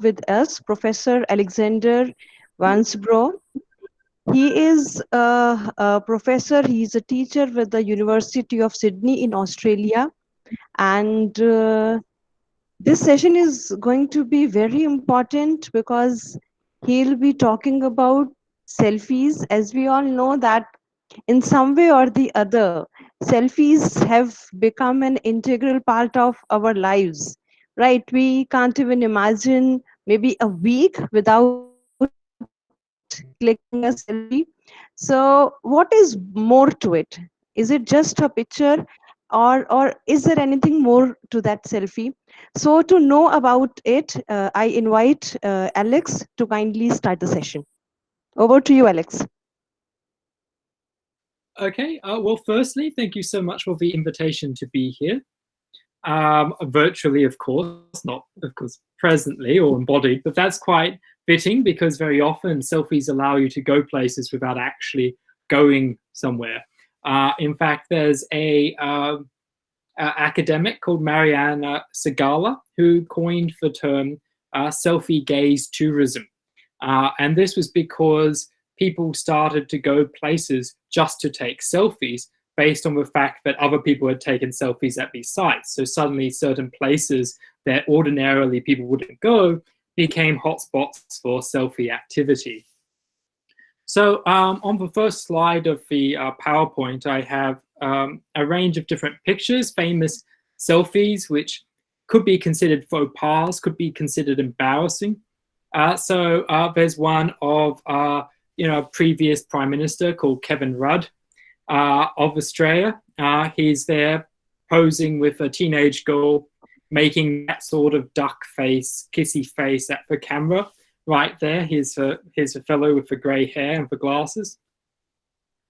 with us Professor Aleksandr Wansbrough. He is a professor, he's a teacher with the University of Sydney in Australia. And this session is going to be very important because he'll be talking about selfies. As we all know that in some way or the other, selfies have become an integral part of our lives, right? We can't even imagine maybe a week without clicking a selfie. So what is more to it? Is it just a picture, or is there anything more to that selfie? So to know about it, I invite Alex to kindly start the session. Over to you, Alex. Okay, well, firstly, thank you so much for the invitation to be here. Virtually, of course, not, of course, presently or embodied, but that's quite fitting because very often selfies allow you to go places without actually going somewhere. In fact, there's a academic called Mariana Segala who coined the term selfie gaze tourism. And this was because people started to go places just to take selfies based on the fact that other people had taken selfies at these sites. So suddenly certain places that ordinarily people wouldn't go became hotspots for selfie activity. So on the first slide of the PowerPoint, I have a range of different pictures, famous selfies, which could be considered faux pas, could be considered embarrassing. So there's one of a previous Prime Minister called Kevin Rudd of Australia. He's there posing with a teenage girl, making that sort of duck face, kissy face at the camera. Right there, here's a fellow with the grey hair and the glasses.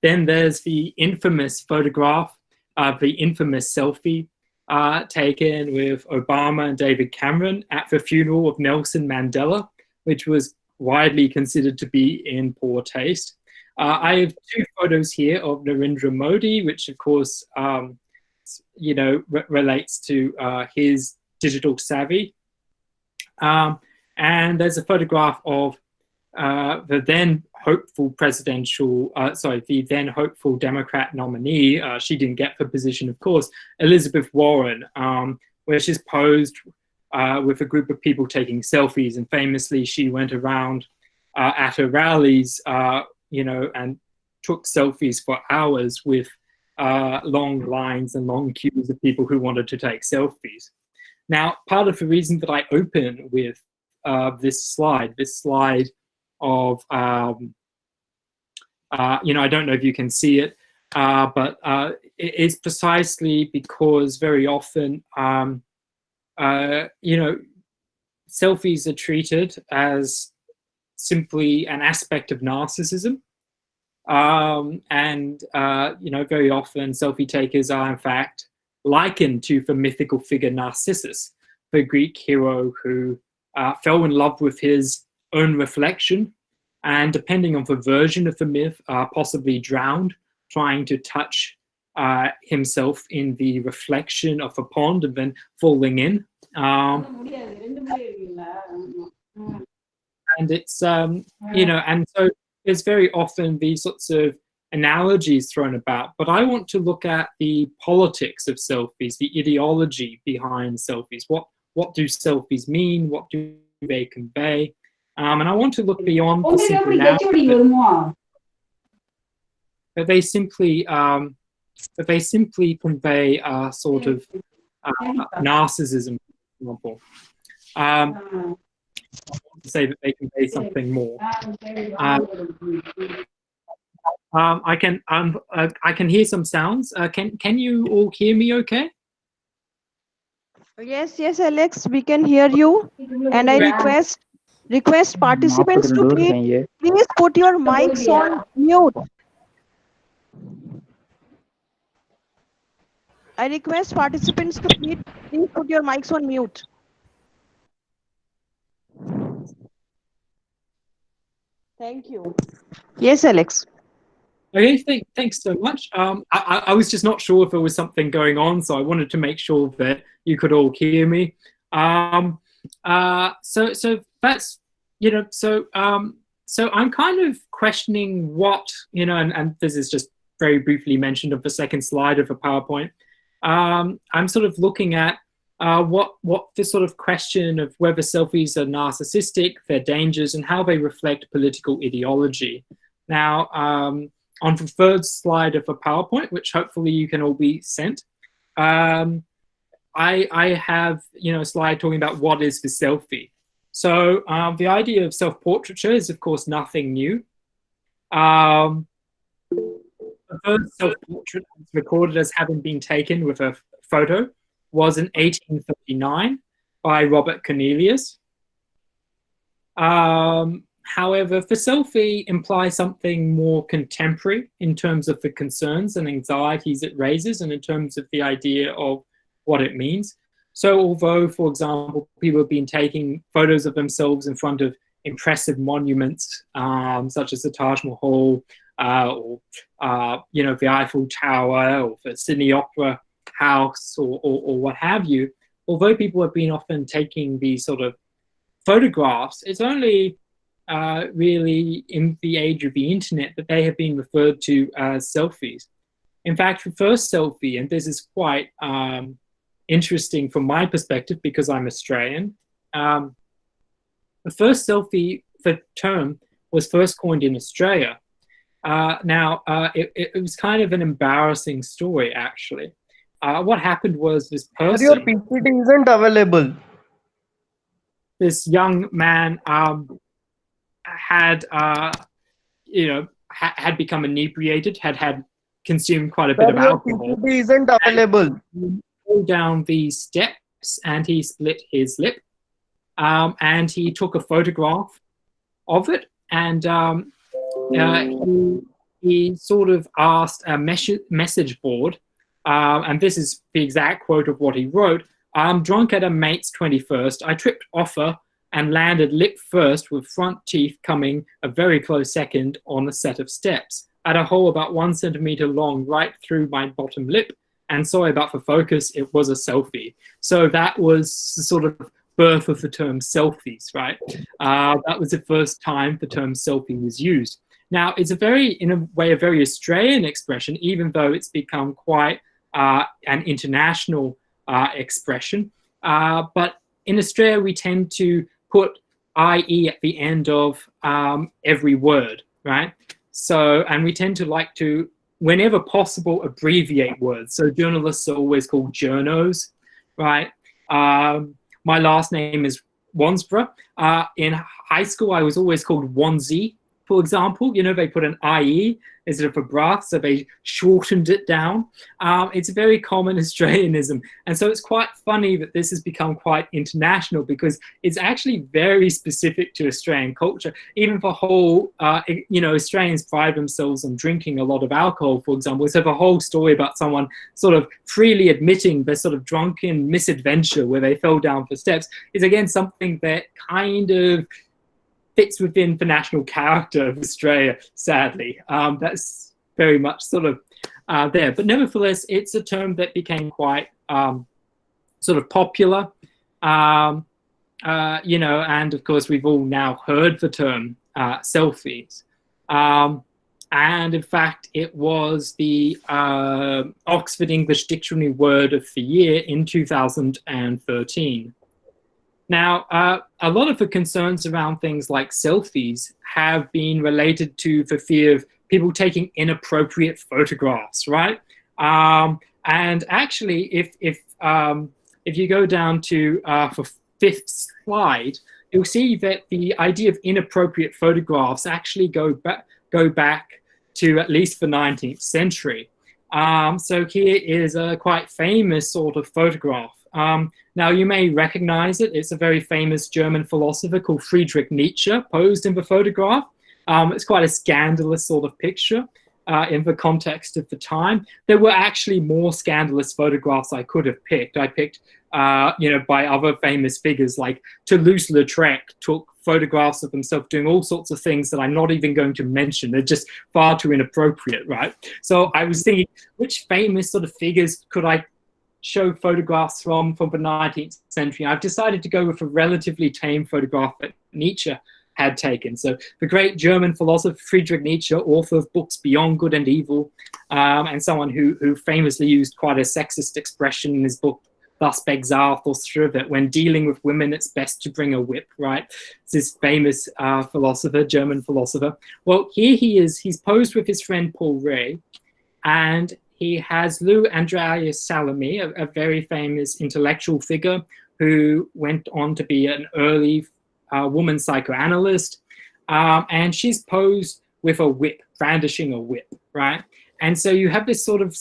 Then there's the infamous photograph, the infamous selfie taken with Obama and David Cameron at the funeral of Nelson Mandela, which was widely considered to be in poor taste. I have two photos here of Narendra Modi, which of course, relates to his digital savvy. And there's a photograph of the then hopeful the then hopeful Democrat nominee. She didn't get the position, of course, Elizabeth Warren, where she's posed with a group of people taking selfies. And famously, she went around at her rallies, and took selfies for hours with long lines and long queues of people who wanted to take selfies. Now, part of the reason that I open with this slide of, I don't know if you can see it, but it is precisely because very often, selfies are treated as simply an aspect of narcissism. Very often selfie takers are in fact likened to the mythical figure Narcissus, the Greek hero who fell in love with his own reflection, and depending on the version of the myth, possibly drowned trying to touch himself in the reflection of a pond and then falling in. And it's, and so there's very often these sorts of analogies thrown about, but I want to look at the politics of selfies, the ideology behind selfies. What do selfies mean? What do they convey? And I want to look beyond the simple narrative that they simply convey a sort of narcissism, for example. To say that they convey something more. I can hear some sounds. Can you all hear me okay? Yes, Alex, we can hear you. And I request participants to please put your mics on mute. I request participants to please put your mics on mute. Thank you. Yes, Alex. Okay, thanks so much. I was just not sure if there was something going on, so I wanted to make sure that you could all hear me. So that's, so I'm kind of questioning what, and this is just very briefly mentioned of the second slide of a PowerPoint. I'm sort of looking at what the sort of question of whether selfies are narcissistic, their dangers, and how they reflect political ideology. Now, on the third slide of a PowerPoint, which hopefully you can all be sent, I have a slide talking about what is the selfie. So the idea of self-portraiture is, of course, nothing new. The first self-portrait recorded as having been taken with a photo was in 1839 by Robert Cornelius. However, the selfie implies something more contemporary in terms of the concerns and anxieties it raises and in terms of the idea of what it means. So although, for example, people have been taking photos of themselves in front of impressive monuments, such as the Taj Mahal, or the Eiffel Tower, or the Sydney Opera House, or what have you, although people have been often taking these sort of photographs, it's only really in the age of the internet that they have been referred to as selfies. In fact, the first selfie, and this is quite interesting from my perspective because I'm Australian, the first selfie, the term, was first coined in Australia. It was kind of an embarrassing story, actually. What happened was this person... Your PPT isn't available. This young man had become inebriated, had consumed quite a bit of alcohol. Your PPT isn't available. He fell down these steps and he split his lip. And he took a photograph of it, and he sort of asked a message board, and this is the exact quote of what he wrote: "I'm drunk at a mate's 21st. I tripped offer and landed lip first with front teeth coming a very close second on a set of steps at a hole about 1 centimeter long right through my bottom lip. And sorry about the focus, it was a selfie." So that was sort of birth of the term selfies, right? That was the first time the term selfie was used. Now, it's in a way, a very Australian expression, even though it's become quite an international expression. But in Australia, we tend to put IE at the end of every word, right? So, and we tend to like to, whenever possible, abbreviate words. So journalists are always called journos, right? My last name is Wansbrough. In high school, I was always called Wanzi, for example. They put an IE instead of a breath, so they shortened it down. It's a very common Australianism. And so it's quite funny that this has become quite international because it's actually very specific to Australian culture. Even the whole, Australians pride themselves on drinking a lot of alcohol, for example. So the whole story about someone sort of freely admitting their sort of drunken misadventure where they fell down the steps is, again, something that kind of fits within the national character of Australia, sadly. That's very much sort of there. But nevertheless, it's a term that became quite sort of popular, and of course, we've all now heard the term selfies. And in fact, it was the Oxford English Dictionary word of the year in 2013. Now, a lot of the concerns around things like selfies have been related to the fear of people taking inappropriate photographs, right? And actually, if you go down to the fifth slide, you'll see that the idea of inappropriate photographs actually go back to at least the 19th century. So here is a quite famous sort of photograph. Now, you may recognize it. It's a very famous German philosopher called Friedrich Nietzsche posed in the photograph. It's quite a scandalous sort of picture in the context of the time. There were actually more scandalous photographs I could have picked. I picked, by other famous figures like Toulouse-Lautrec took photographs of himself doing all sorts of things that I'm not even going to mention. They're just far too inappropriate, right? So I was thinking, which famous sort of figures could I show photographs from the 19th century. I've decided to go with a relatively tame photograph that Nietzsche had taken. So the great German philosopher Friedrich Nietzsche, author of books Beyond Good and Evil, and someone who famously used quite a sexist expression in his book, Thus Begs Zarathustra, that when dealing with women, it's best to bring a whip, right? It's this famous philosopher, German philosopher. Well, here he is. He's posed with his friend Paul Ray, and he has Lou Andreas Salome, a very famous intellectual figure who went on to be an early woman psychoanalyst. And she's posed with a whip, brandishing a whip, right? And so you have this sort of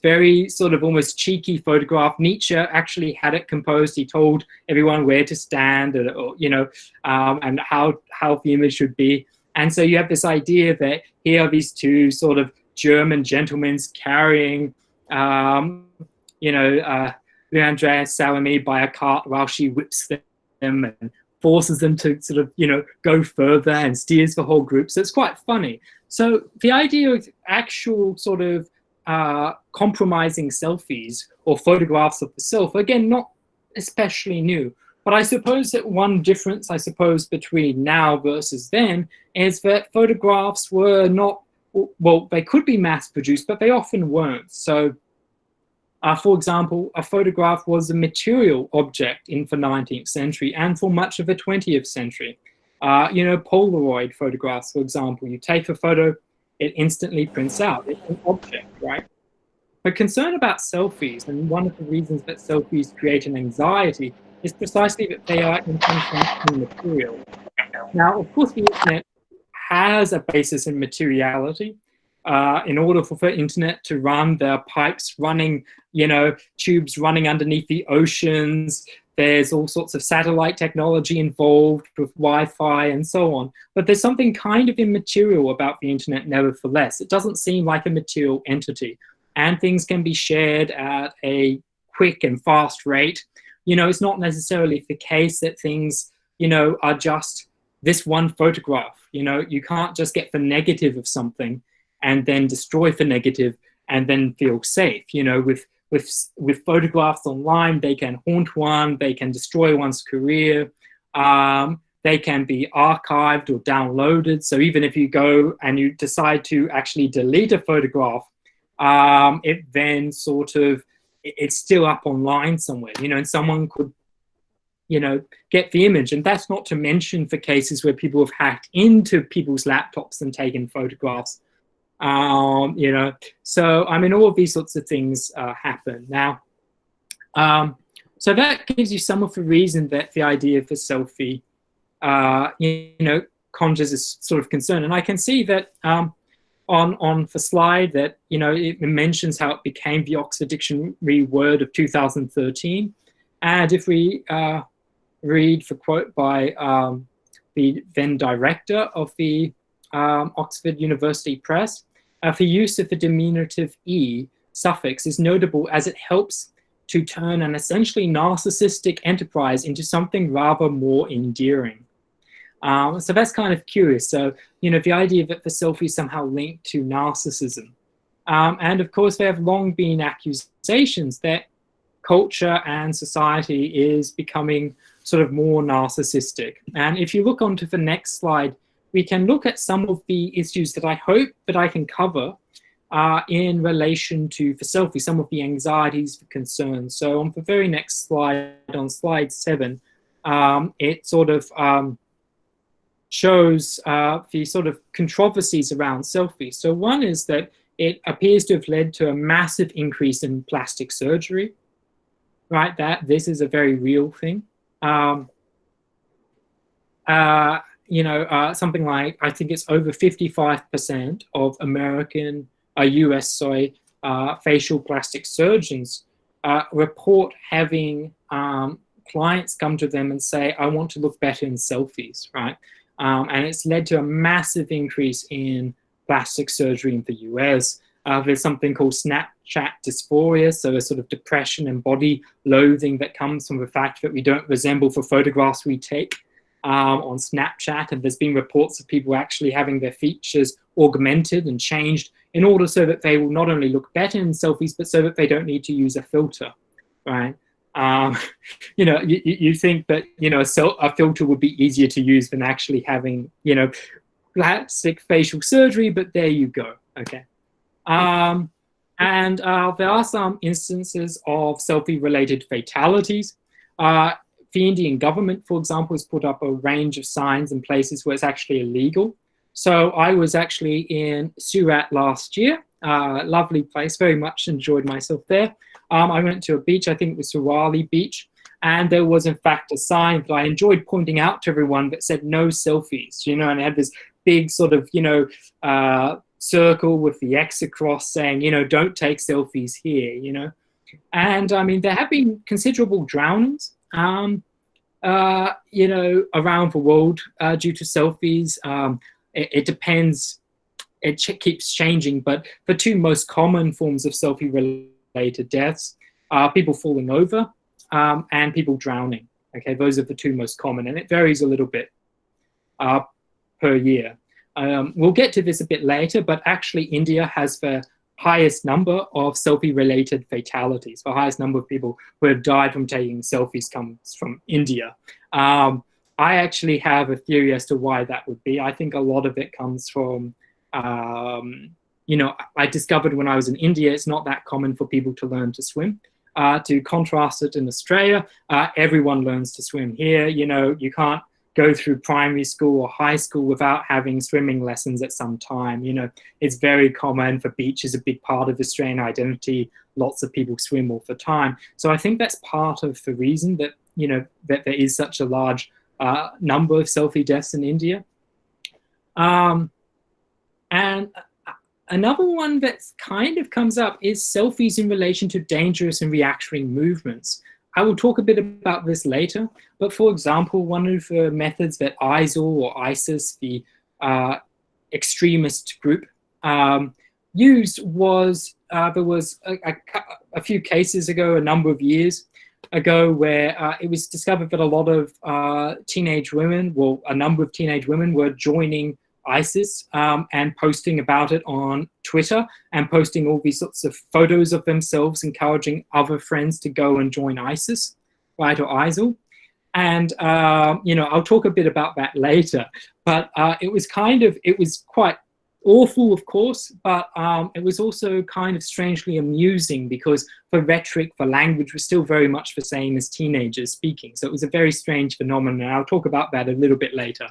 very sort of almost cheeky photograph. Nietzsche actually had it composed. He told everyone where to stand, or, you know, and how the image should be. And so you have this idea that here are these two sort of German gentlemen carrying, you know, Andreas Salome by a cart while she whips them and forces them to sort of, you know, go further and steers the whole group. So it's quite funny. So the idea of actual sort of compromising selfies or photographs of the self, again, not especially new. But I suppose that one difference, I suppose, between now versus then is that photographs were not, well, they could be mass-produced, but they often weren't. So, for example, a photograph was a material object in the 19th century and for much of the 20th century. You know, Polaroid photographs, for example, you take a photo, it instantly prints out. It's an object, right? The concern about selfies, and one of the reasons that selfies create an anxiety, is precisely that they are intentionally material. Now, of course, the internet has a basis in materiality. In order for the internet to run, there are pipes running, you know, tubes running underneath the oceans. There's all sorts of satellite technology involved with Wi-Fi and so on. But there's something kind of immaterial about the internet nevertheless. It doesn't seem like a material entity. And things can be shared at a quick and fast rate. You know, it's not necessarily the case that things, you know, are just this one photograph. You know, you can't just get the negative of something and then destroy the negative and then feel safe. You know, with photographs online, they can haunt one, they can destroy one's career, they can be archived or downloaded. So even if you go and you decide to actually delete a photograph, it then sort of, it's still up online somewhere, you know, and someone could, you know, get the image. And that's not to mention the cases where people have hacked into people's laptops and taken photographs. You know, so I mean, all of these sorts of things happen now. So that gives you some of the reason that the idea of the selfie, you know, conjures this sort of concern. And I can see that on the slide that, you know, it mentions how it became the Oxford Dictionary word of 2013. And if we read the quote by the then director of the Oxford University Press, the use of the diminutive E suffix is notable as it helps to turn an essentially narcissistic enterprise into something rather more endearing. So that's kind of curious. So, you know, the idea that the selfie is somehow linked to narcissism. And of course, there have long been accusations that culture and society is becoming sort of more narcissistic. And if you look onto the next slide, we can look at some of the issues that I hope that I can cover in relation to the selfie, some of the anxieties, the concerns. So on the very next slide, on slide 7, it sort of shows the sort of controversies around selfies. So one is that it appears to have led to a massive increase in plastic surgery, right? That this is a very real thing. You know, something like, I think it's over 55% of American, US, facial plastic surgeons report having clients come to them and say, I want to look better in selfies, right? And it's led to a massive increase in plastic surgery in the US. There's something called Snapchat dysphoria, so a sort of depression and body loathing that comes from the fact that we don't resemble the photographs we take on Snapchat. And there's been reports of people actually having their features augmented and changed in order so that they will not only look better in selfies, but so that they don't need to use a filter. right? You know, you think that, you know, a filter would be easier to use than actually having, you know, plastic facial surgery, but there you go. Okay. And there are some instances of selfie-related fatalities. The Indian government, for example, has put up a range of signs in places where it's actually illegal. So I was actually in Surat last year, lovely place, very much enjoyed myself there. I went to a beach, I think it was Suwali Beach, and there was in fact a sign that I enjoyed pointing out to everyone that said no selfies, you know, and it had this big sort of, you know, circle with the X across saying, you know, don't take selfies here, you know. And I mean, there have been considerable drownings, you know, around the world due to selfies. It depends, it keeps changing, but the two most common forms of selfie-related deaths are people falling over and people drowning. Okay, those are the two most common, and it varies a little bit per year. We'll get to this a bit later, but actually India has the highest number of selfie-related fatalities. The highest number of people who have died from taking selfies comes from India. I actually have a theory as to why that would be. I think a lot of it comes from, you know, I discovered when I was in India, it's not that common for people to learn to swim. To contrast it in Australia, everyone learns to swim. Here, you know, you can't go through primary school or high school without having swimming lessons at some time. You know, it's very common. The beach is a big part of Australian identity. Lots of people swim all the time. So I think that's part of the reason that, you know, that there is such a large number of selfie deaths in India. And another one that kind of comes up is selfies in relation to dangerous and reactionary movements. I will talk a bit about this later, but for example, one of the methods that ISIL or ISIS, the extremist group, used was, there was a few cases ago, a number of years ago, where it was discovered that a lot of teenage women, well, a number of teenage women were joining ISIS and posting about it on Twitter and posting all these sorts of photos of themselves, encouraging other friends to go and join ISIS, right, or ISIL. And, you know, I'll talk a bit about that later, but it was quite awful, of course, but it was also kind of strangely amusing because the rhetoric, the language was still very much the same as teenagers speaking. So it was a very strange phenomenon, and I'll talk about that a little bit later.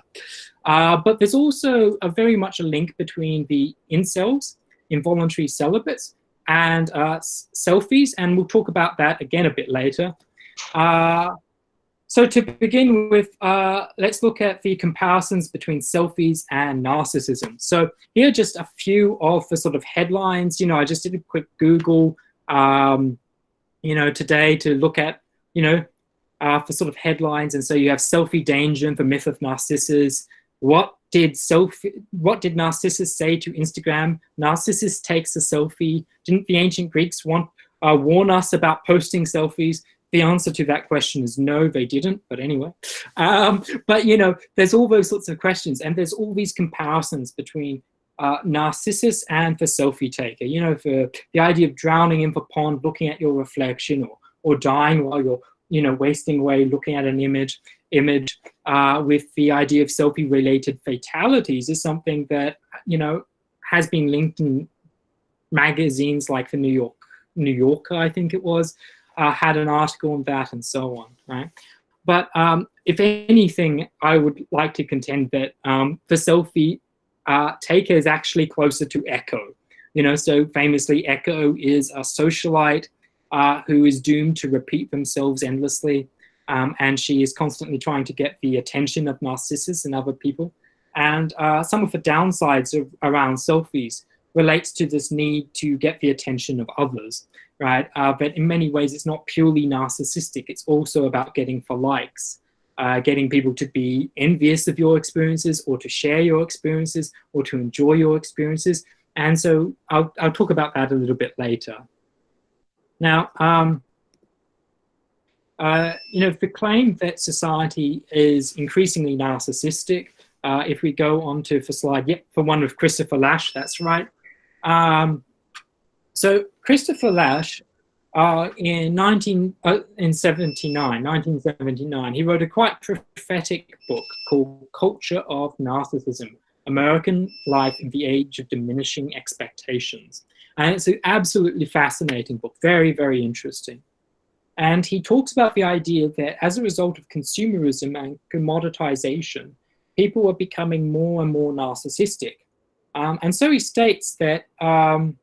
But there's also very much a link between the incels, involuntary celibates, and selfies, and we'll talk about that again a bit later. So to begin with, let's look at the comparisons between selfies and narcissism. So here are just a few of the sort of headlines. You know, I just did a quick Google, you know, today to look at, you know, for sort of headlines. And so you have selfie danger and the myth of Narcissus. What did Narcissus say to Instagram? Narcissus takes a selfie. Didn't the ancient Greeks warn us about posting selfies? The answer to that question is no, they didn't, but anyway. But, you know, there's all those sorts of questions, and there's all these comparisons between Narcissus and the selfie taker. You know, for the idea of drowning in the pond, looking at your reflection, or dying while you're, you know, wasting away looking at an image with the idea of selfie-related fatalities is something that, you know, has been linked in magazines like the New Yorker, I think it was, had an article on that and so on, right? But if anything, I would like to contend that the selfie taker is actually closer to Echo. You know, so famously, Echo is a socialite who is doomed to repeat themselves endlessly, and she is constantly trying to get the attention of Narcissus and other people. And some of the downsides around selfies relates to this need to get the attention of others, right? But in many ways, it's not purely narcissistic. It's also about getting for likes, getting people to be envious of your experiences, or to share your experiences, or to enjoy your experiences. And so I'll talk about that a little bit later. Now, you know, the claim that society is increasingly narcissistic, if we go on to the slide, yep, for one of Christopher Lasch, that's right. So Christopher Lasch in 1979, he wrote a quite prophetic book called Culture of Narcissism, American Life in the Age of Diminishing Expectations. And it's an absolutely fascinating book, very, very interesting. And he talks about the idea that as a result of consumerism and commoditization, people are becoming more and more narcissistic. And so he states that all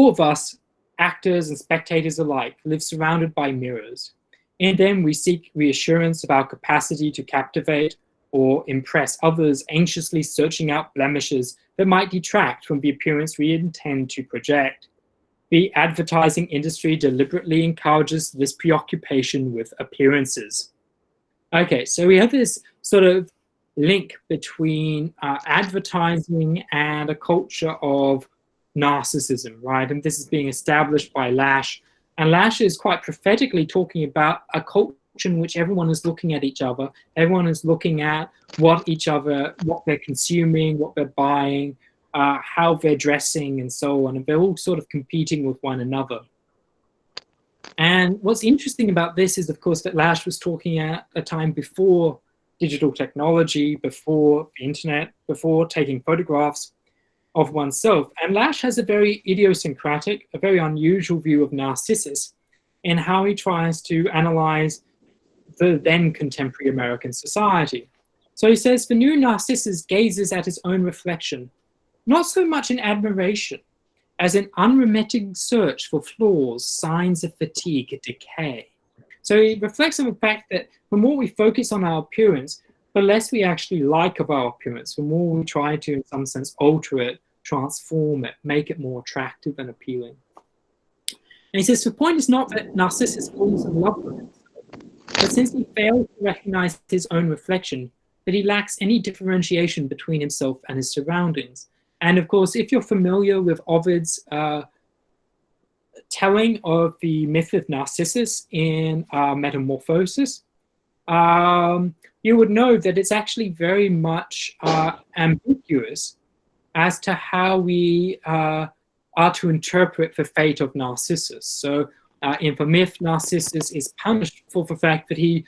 of us, actors and spectators alike, live surrounded by mirrors. In them, we seek reassurance of our capacity to captivate or impress others, anxiously searching out blemishes that might detract from the appearance we intend to project. The advertising industry deliberately encourages this preoccupation with appearances. Okay, so we have this sort of link between advertising and a culture of narcissism, right? And this is being established by Lasch. And Lasch is quite prophetically talking about a culture in which everyone is looking at each other. Everyone is looking at what they're consuming, what they're buying, how they're dressing, and so on. And they're all sort of competing with one another. And what's interesting about this is, of course, that Lasch was talking at a time before digital technology, before the internet, before taking photographs of oneself. And Lasch has a very idiosyncratic, a very unusual view of Narcissus in how he tries to analyze the then contemporary American society. So he says, the new Narcissus gazes at his own reflection, not so much in admiration as an unremitting search for flaws, signs of fatigue, decay. So he reflects on the fact that the more we focus on our appearance, the less we actually like of our appearance, the more we try to, in some sense, alter it, transform it, make it more attractive and appealing. And he says, the point is not that Narcissus falls in love with himself, but since he fails to recognize his own reflection, that he lacks any differentiation between himself and his surroundings. And of course, if you're familiar with Ovid's telling of the myth of Narcissus in Metamorphosis, you would know that it's actually very much ambiguous as to how we are to interpret the fate of Narcissus. So in the myth, Narcissus is punished for the fact that he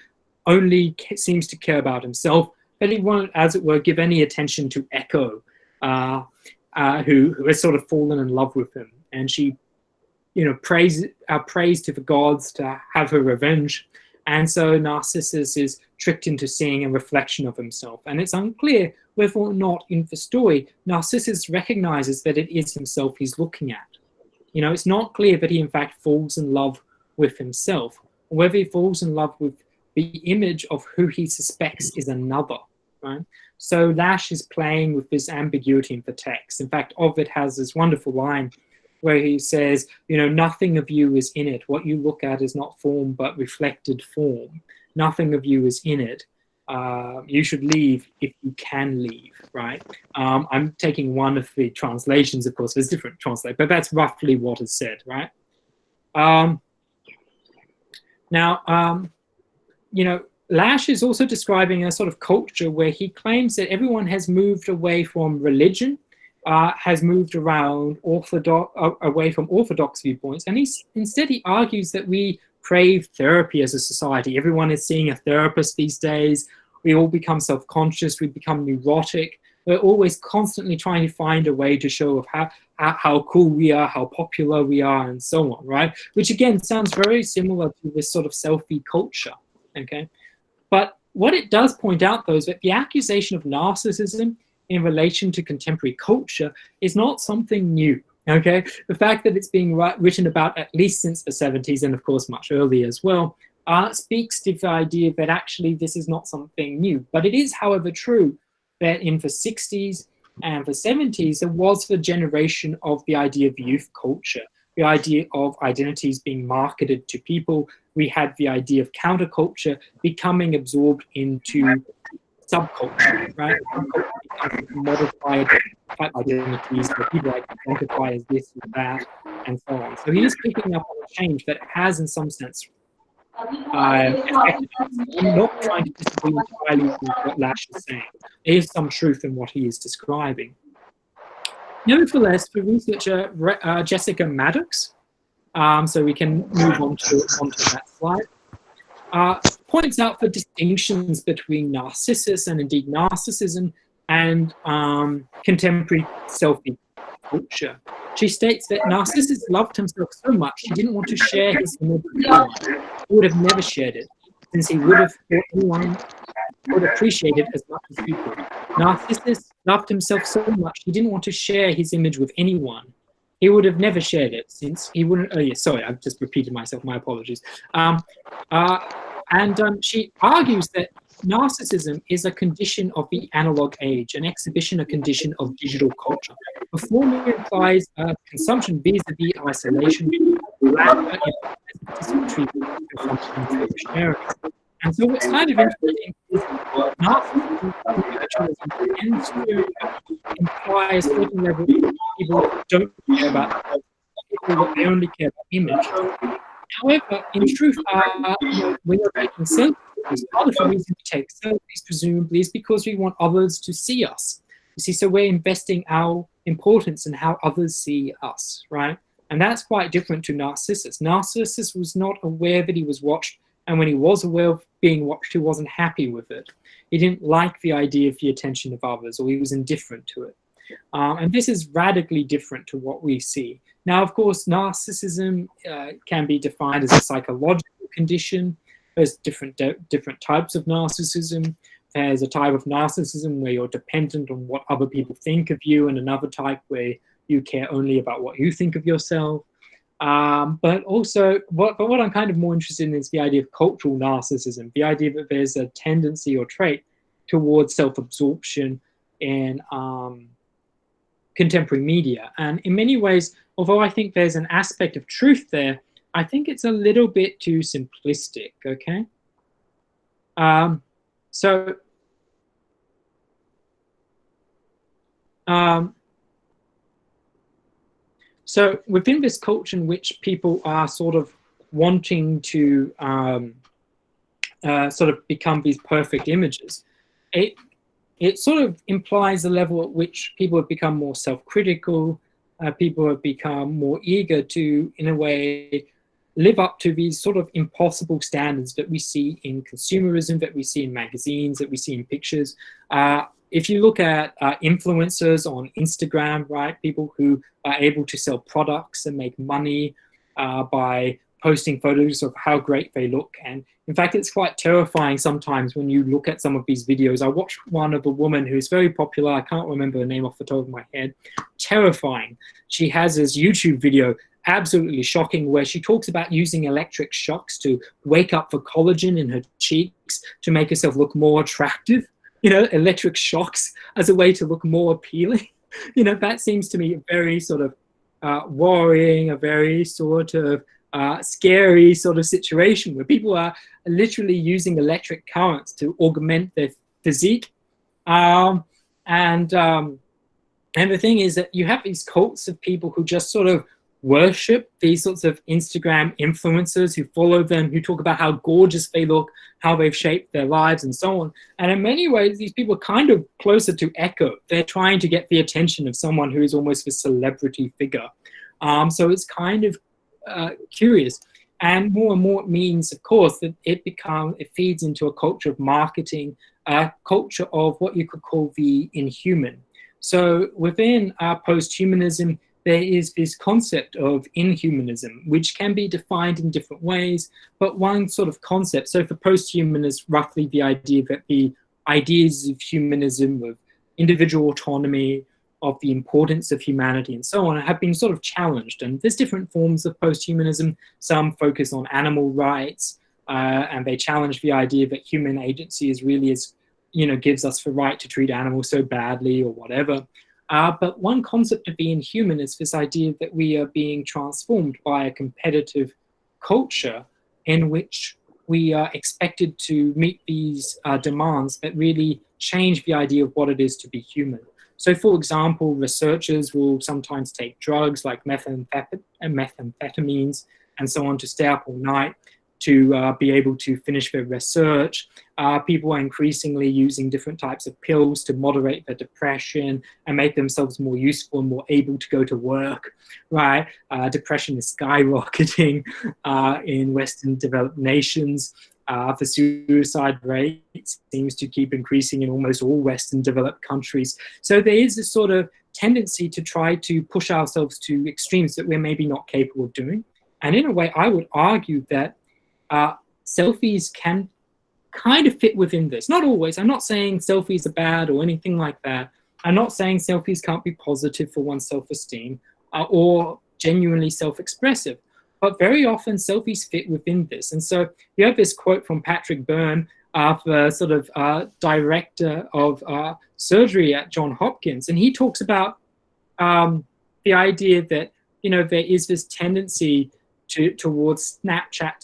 only seems to care about himself, that he won't, as it were, give any attention to Echo, who has sort of fallen in love with him. And she, prays to the gods to have her revenge. And so Narcissus is tricked into seeing a reflection of himself. And it's unclear whether or not in the story, Narcissus recognizes that it is himself he's looking at. It's not clear that he in fact falls in love with himself, or whether he falls in love with the image of who he suspects is another, right? So Lasch is playing with this ambiguity in the text. In fact, Ovid has this wonderful line where he says, nothing of you is in it. What you look at is not form, but reflected form. Nothing of you is in it. You should leave if you can leave, right? I'm taking one of the translations, of course, there's different translations, but that's roughly what is said, right? Lasch is also describing a sort of culture where he claims that everyone has moved away from religion, has moved around away from orthodox viewpoints, and instead he argues that we crave therapy as a society. Everyone is seeing a therapist these days. We all become self-conscious. We become neurotic. We're always constantly trying to find a way to show of how cool we are, how popular we are, and so on, right? Which again sounds very similar to this sort of selfie culture, okay? But what it does point out, though, is that the accusation of narcissism in relation to contemporary culture is not something new, okay? The fact that it's being written about at least since the 70s, and of course much earlier as well, speaks to the idea that actually this is not something new. But it is, however, true that in the 60s and the 70s, there was the generation of the idea of youth culture, the idea of identities being marketed to people. We had the idea of counterculture becoming absorbed into subculture, right? Subculture becomes modified type identities where people identify as this or that, and so on. So he is picking up on a change that has, in some sense, affected us. I'm not trying to disagree entirely with what Lasch is saying. There is some truth in what he is describing. Nevertheless, the researcher Jessica Maddox So we can move onto that slide. Points out the distinctions between Narcissus and indeed narcissism and contemporary selfie culture. She states that Narcissus loved himself so much he didn't want to share his image with anyone. He would have never shared it, since he would have thought anyone would appreciate it as much as he could. Narcissus loved himself so much he didn't want to share his image with anyone. He would have never shared it, since he wouldn't. Oh yeah, sorry, I've just repeated myself. My apologies. She argues that narcissism is a condition of the analog age, an exhibition, a condition of digital culture. The former implies consumption vis-a-vis isolation, the latter implies participatory consumption and sharing. And so what's kind of interesting is narcissism individualism tends to imply a certain level of people don't care about people, they only care about image. However, in truth, when you're taking selfies, part of the reason we take selfies, presumably, is because we want others to see us. You see, so we're investing our importance in how others see us, right? And that's quite different to Narcissus. Narcissus was not aware that he was watched, and when he was aware of being watched, he wasn't happy with it. He didn't like the idea of the attention of others, or he was indifferent to it. And this is radically different to what we see. Now, of course, narcissism can be defined as a psychological condition. There's different types of narcissism. There's a type of narcissism where you're dependent on what other people think of you, and another type where you care only about what you think of yourself. But also, what I'm kind of more interested in is the idea of cultural narcissism, the idea that there's a tendency or trait towards self-absorption in contemporary media. And in many ways, although I think there's an aspect of truth there, I think it's a little bit too simplistic, okay? So within this culture in which people are sort of wanting to sort of become these perfect images, it sort of implies a level at which people have become more self-critical, people have become more eager to, in a way, live up to these sort of impossible standards that we see in consumerism, that we see in magazines, that we see in pictures. If you look at influencers on Instagram, right, people who are able to sell products and make money by posting photos of how great they look. And in fact, it's quite terrifying sometimes when you look at some of these videos. I watched one of a woman who's very popular. I can't remember her name off the top of my head. Terrifying. She has this YouTube video, absolutely shocking, where she talks about using electric shocks to wake up the collagen in her cheeks to make herself look more attractive. You know, electric shocks as a way to look more appealing. You know, that seems to me a very sort of worrying, a very sort of scary sort of situation where people are literally using electric currents to augment their physique. And the thing is that you have these cults of people who just sort of worship these sorts of Instagram influencers, who follow them, who talk about how gorgeous they look, how they've shaped their lives, and so on. And in many ways, these people are kind of closer to Echo. They're trying to get the attention of someone who is almost a celebrity figure. So it's kind of curious. And more it means, of course, that it feeds into a culture of marketing, a culture of what you could call the inhuman. So within post-humanism, there is this concept of inhumanism, which can be defined in different ways, but one sort of concept. So for post-humanists, roughly the idea that the ideas of humanism, of individual autonomy, of the importance of humanity and so on, have been sort of challenged. And there's different forms of post-humanism. Some focus on animal rights, and they challenge the idea that human agency is really, gives us the right to treat animals so badly or whatever. But one concept of being human is this idea that we are being transformed by a competitive culture in which we are expected to meet these demands that really change the idea of what it is to be human. So, for example, researchers will sometimes take drugs like methamphetamines and so on to stay up all night to be able to finish their research. People are increasingly using different types of pills to moderate their depression and make themselves more useful and more able to go to work, right? Depression is skyrocketing in Western developed nations. The suicide rate seems to keep increasing in almost all Western developed countries. So there is this sort of tendency to try to push ourselves to extremes that we're maybe not capable of doing. And in a way, I would argue that selfies can kind of fit within this. Not always. I'm not saying selfies are bad or anything like that. I'm not saying selfies can't be positive for one's self-esteem or genuinely self-expressive. But very often selfies fit within this. And so you have this quote from Patrick Byrne, the sort of director of surgery at Johns Hopkins. And he talks about the idea that, you know, there is this tendency towards Snapchat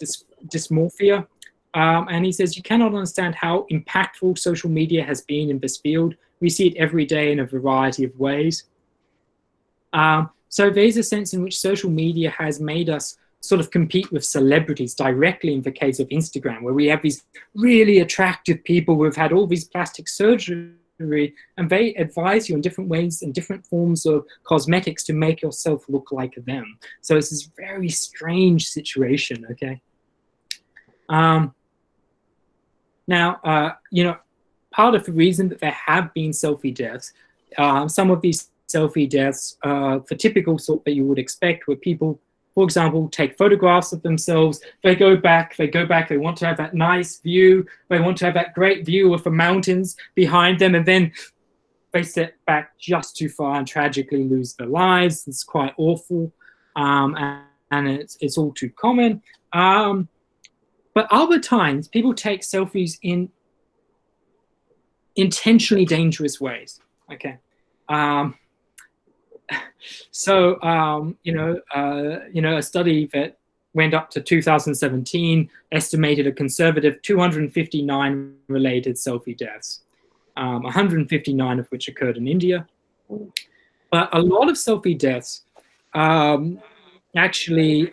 dysmorphia. And he says, you cannot understand how impactful social media has been in this field. We see it every day in a variety of ways. So there's a sense in which social media has made us sort of compete with celebrities directly in the case of Instagram, where we have these really attractive people who have had all these plastic surgery, and they advise you in different ways and different forms of cosmetics to make yourself look like them. So it's this very strange situation, okay? Now, you know, part of the reason that there have been selfie deaths, some of these selfie deaths, the typical sort that you would expect, where people, for example, take photographs of themselves, they go back, they want to have that nice view, they want to have that great view of the mountains behind them, and then they step back just too far and tragically lose their lives. It's quite awful, and it's all too common. But other times, people take selfies in intentionally dangerous ways, okay? So, you know, a study that went up to 2017 estimated a conservative 259 related selfie deaths, 159 of which occurred in India. But a lot of selfie deaths actually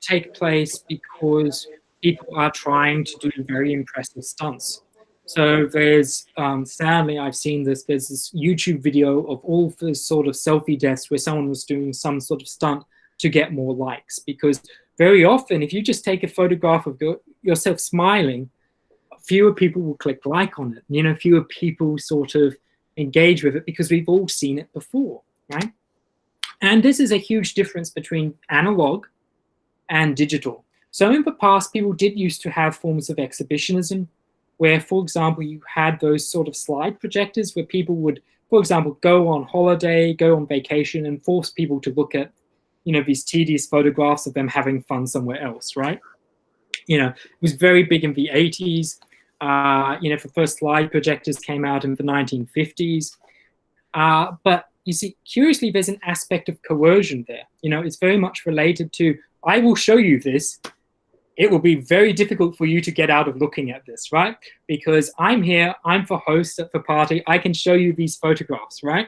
take place because people are trying to do very impressive stunts. So there's, sadly, I've seen this, there's this YouTube video of all the sort of selfie deaths where someone was doing some sort of stunt to get more likes. Because very often, if you just take a photograph of yourself smiling, fewer people will click like on it. You know, fewer people sort of engage with it because we've all seen it before, right? And this is a huge difference between analog and digital. So in the past, people did used to have forms of exhibitionism, where, for example, you had those sort of slide projectors where people would, for example, go on holiday, go on vacation, and force people to look at, you know, these tedious photographs of them having fun somewhere else, right? You know, it was very big in the 80s. You know, the first slide projectors came out in the 1950s. But you see, curiously, there's an aspect of coercion there. You know, it's very much related to, I will show you this. It will be very difficult for you to get out of looking at this, right? Because I'm here, I'm the host at the party, I can show you these photographs, right?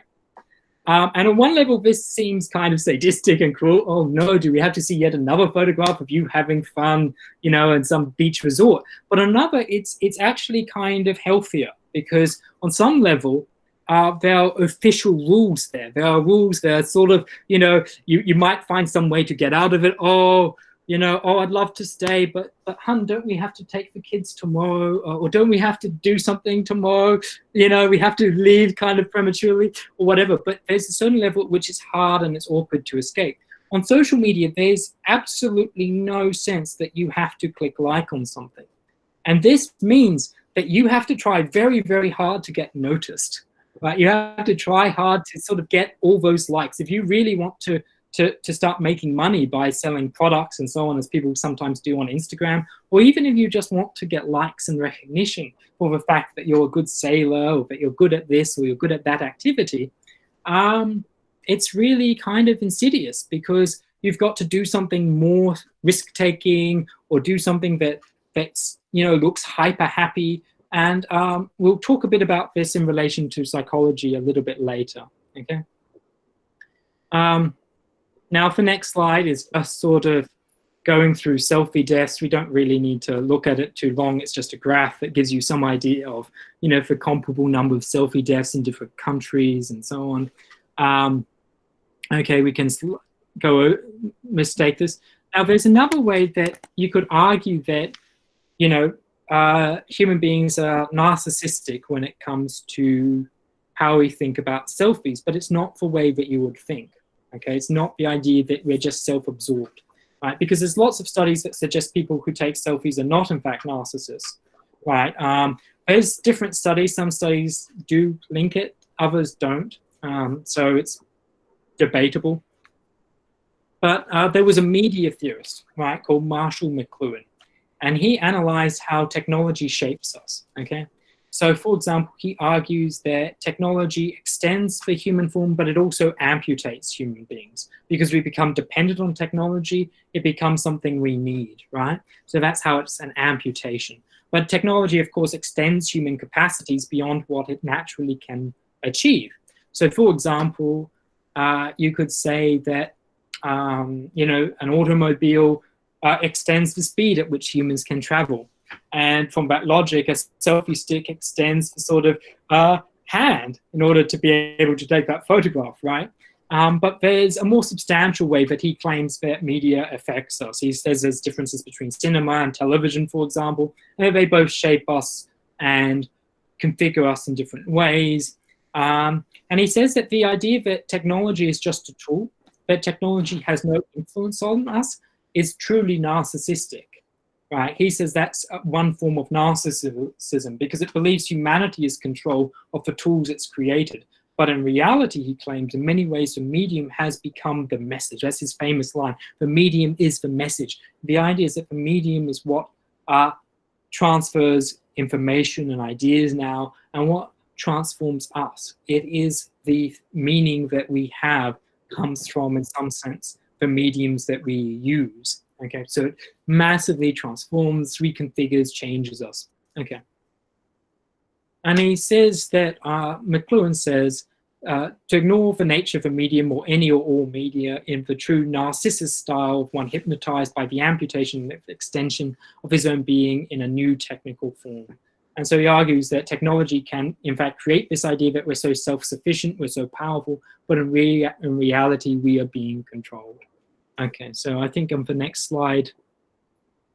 And on one level, this seems kind of sadistic and cruel. Oh no, do we have to see yet another photograph of you having fun, you know, in some beach resort? But on another, it's actually kind of healthier, because on some level, there are official rules there. There are rules that are sort of, you know, you might find some way to get out of it. Oh, you know, oh, I'd love to stay, but hun, don't we have to take the kids tomorrow? Or don't we have to do something tomorrow? You know, we have to leave kind of prematurely or whatever. But there's a certain level at which it's hard and it's awkward to escape. On social media, there's absolutely no sense that you have to click like on something. And this means that you have to try very, very hard to get noticed. Right? You have to try hard to sort of get all those likes. If you really want to start making money by selling products and so on, as people sometimes do on Instagram, or even if you just want to get likes and recognition for the fact that you're a good sailor, or that you're good at this, or you're good at that activity, it's really kind of insidious, because you've got to do something more risk-taking, or do something that's, you know, looks hyper happy. And we'll talk a bit about this in relation to psychology a little bit later, okay? Now, the next slide is a sort of going through selfie deaths. We don't really need to look at it too long. It's just a graph that gives you some idea of, the comparable number of selfie deaths in different countries and so on. Okay, we can go mistake this. Now, there's another way that you could argue that, human beings are narcissistic when it comes to how we think about selfies, but it's not the way that you would think. Okay, it's not the idea that we're just self-absorbed, right? Because there's lots of studies that suggest people who take selfies are not, in fact, narcissists, right? There's different studies. Some studies do link it, others don't. So it's debatable. But there was a media theorist, right, called Marshall McLuhan, and he analyzed how technology shapes us, okay? So, for example, he argues that technology extends the human form, but it also amputates human beings. Because we become dependent on technology, it becomes something we need, right? So that's how it's an amputation. But technology, of course, extends human capacities beyond what it naturally can achieve. So, for example, you could say that an automobile extends the speed at which humans can travel. And from that logic, a selfie stick extends the sort of hand in order to be able to take that photograph, right? But there's a more substantial way that he claims that media affects us. He says there's differences between cinema and television, for example, and they both shape us and configure us in different ways. And he says that the idea that technology is just a tool, that technology has no influence on us, is truly narcissistic, right? He says that's one form of narcissism because it believes humanity is control of the tools it's created. But in reality, he claims, in many ways, the medium has become the message. That's his famous line. The medium is the message. The idea is that the medium is what transfers information and ideas now, and what transforms us. It is the meaning that we have comes from, in some sense, the mediums that we use. Okay, so it massively transforms, reconfigures, changes us. Okay. And he says that, McLuhan says, to ignore the nature of a medium or any or all media in the true narcissist style of one hypnotized by the amputation and extension of his own being in a new technical form. And so he argues that technology can, in fact, create this idea that we're so self-sufficient, we're so powerful, but in reality, we are being controlled. Okay, so I think on the next slide,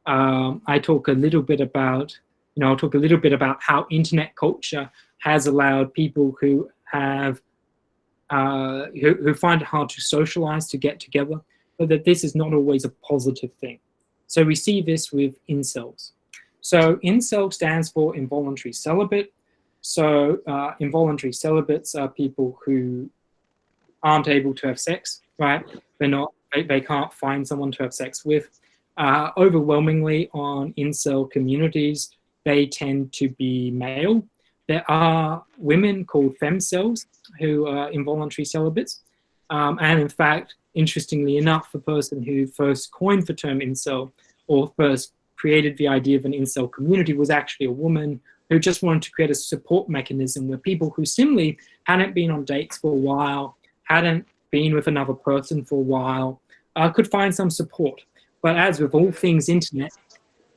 I talk a little bit about, I'll talk a little bit about how internet culture has allowed people who have, who find it hard to socialize, to get together, but that this is not always a positive thing. So we see this with incels. So incel stands for involuntary celibate. So involuntary celibates are people who aren't able to have sex, right? They can't find someone to have sex with. Overwhelmingly on incel communities, they tend to be male. There are women called femcels who are involuntary celibates. And in fact, interestingly enough, the person who first coined the term incel, or first created the idea of an incel community, was actually a woman who just wanted to create a support mechanism where people who similarly hadn't been on dates for a while, hadn't been with another person for a while, could find some support. But as with all things internet,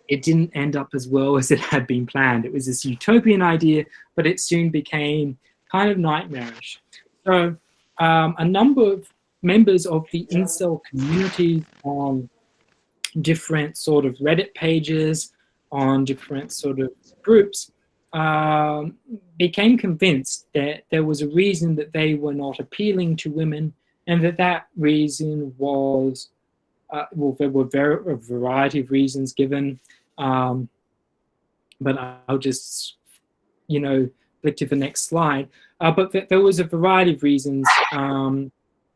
it didn't end up as well as it had been planned. It was this utopian idea, but it soon became kind of nightmarish. So a number of members of the incel community on different sort of Reddit pages, on different sort of groups, became convinced that there was a reason that they were not appealing to women, and that reason was, well, there were a variety of reasons given, but I'll just, flick to the next slide. But there was a variety of reasons.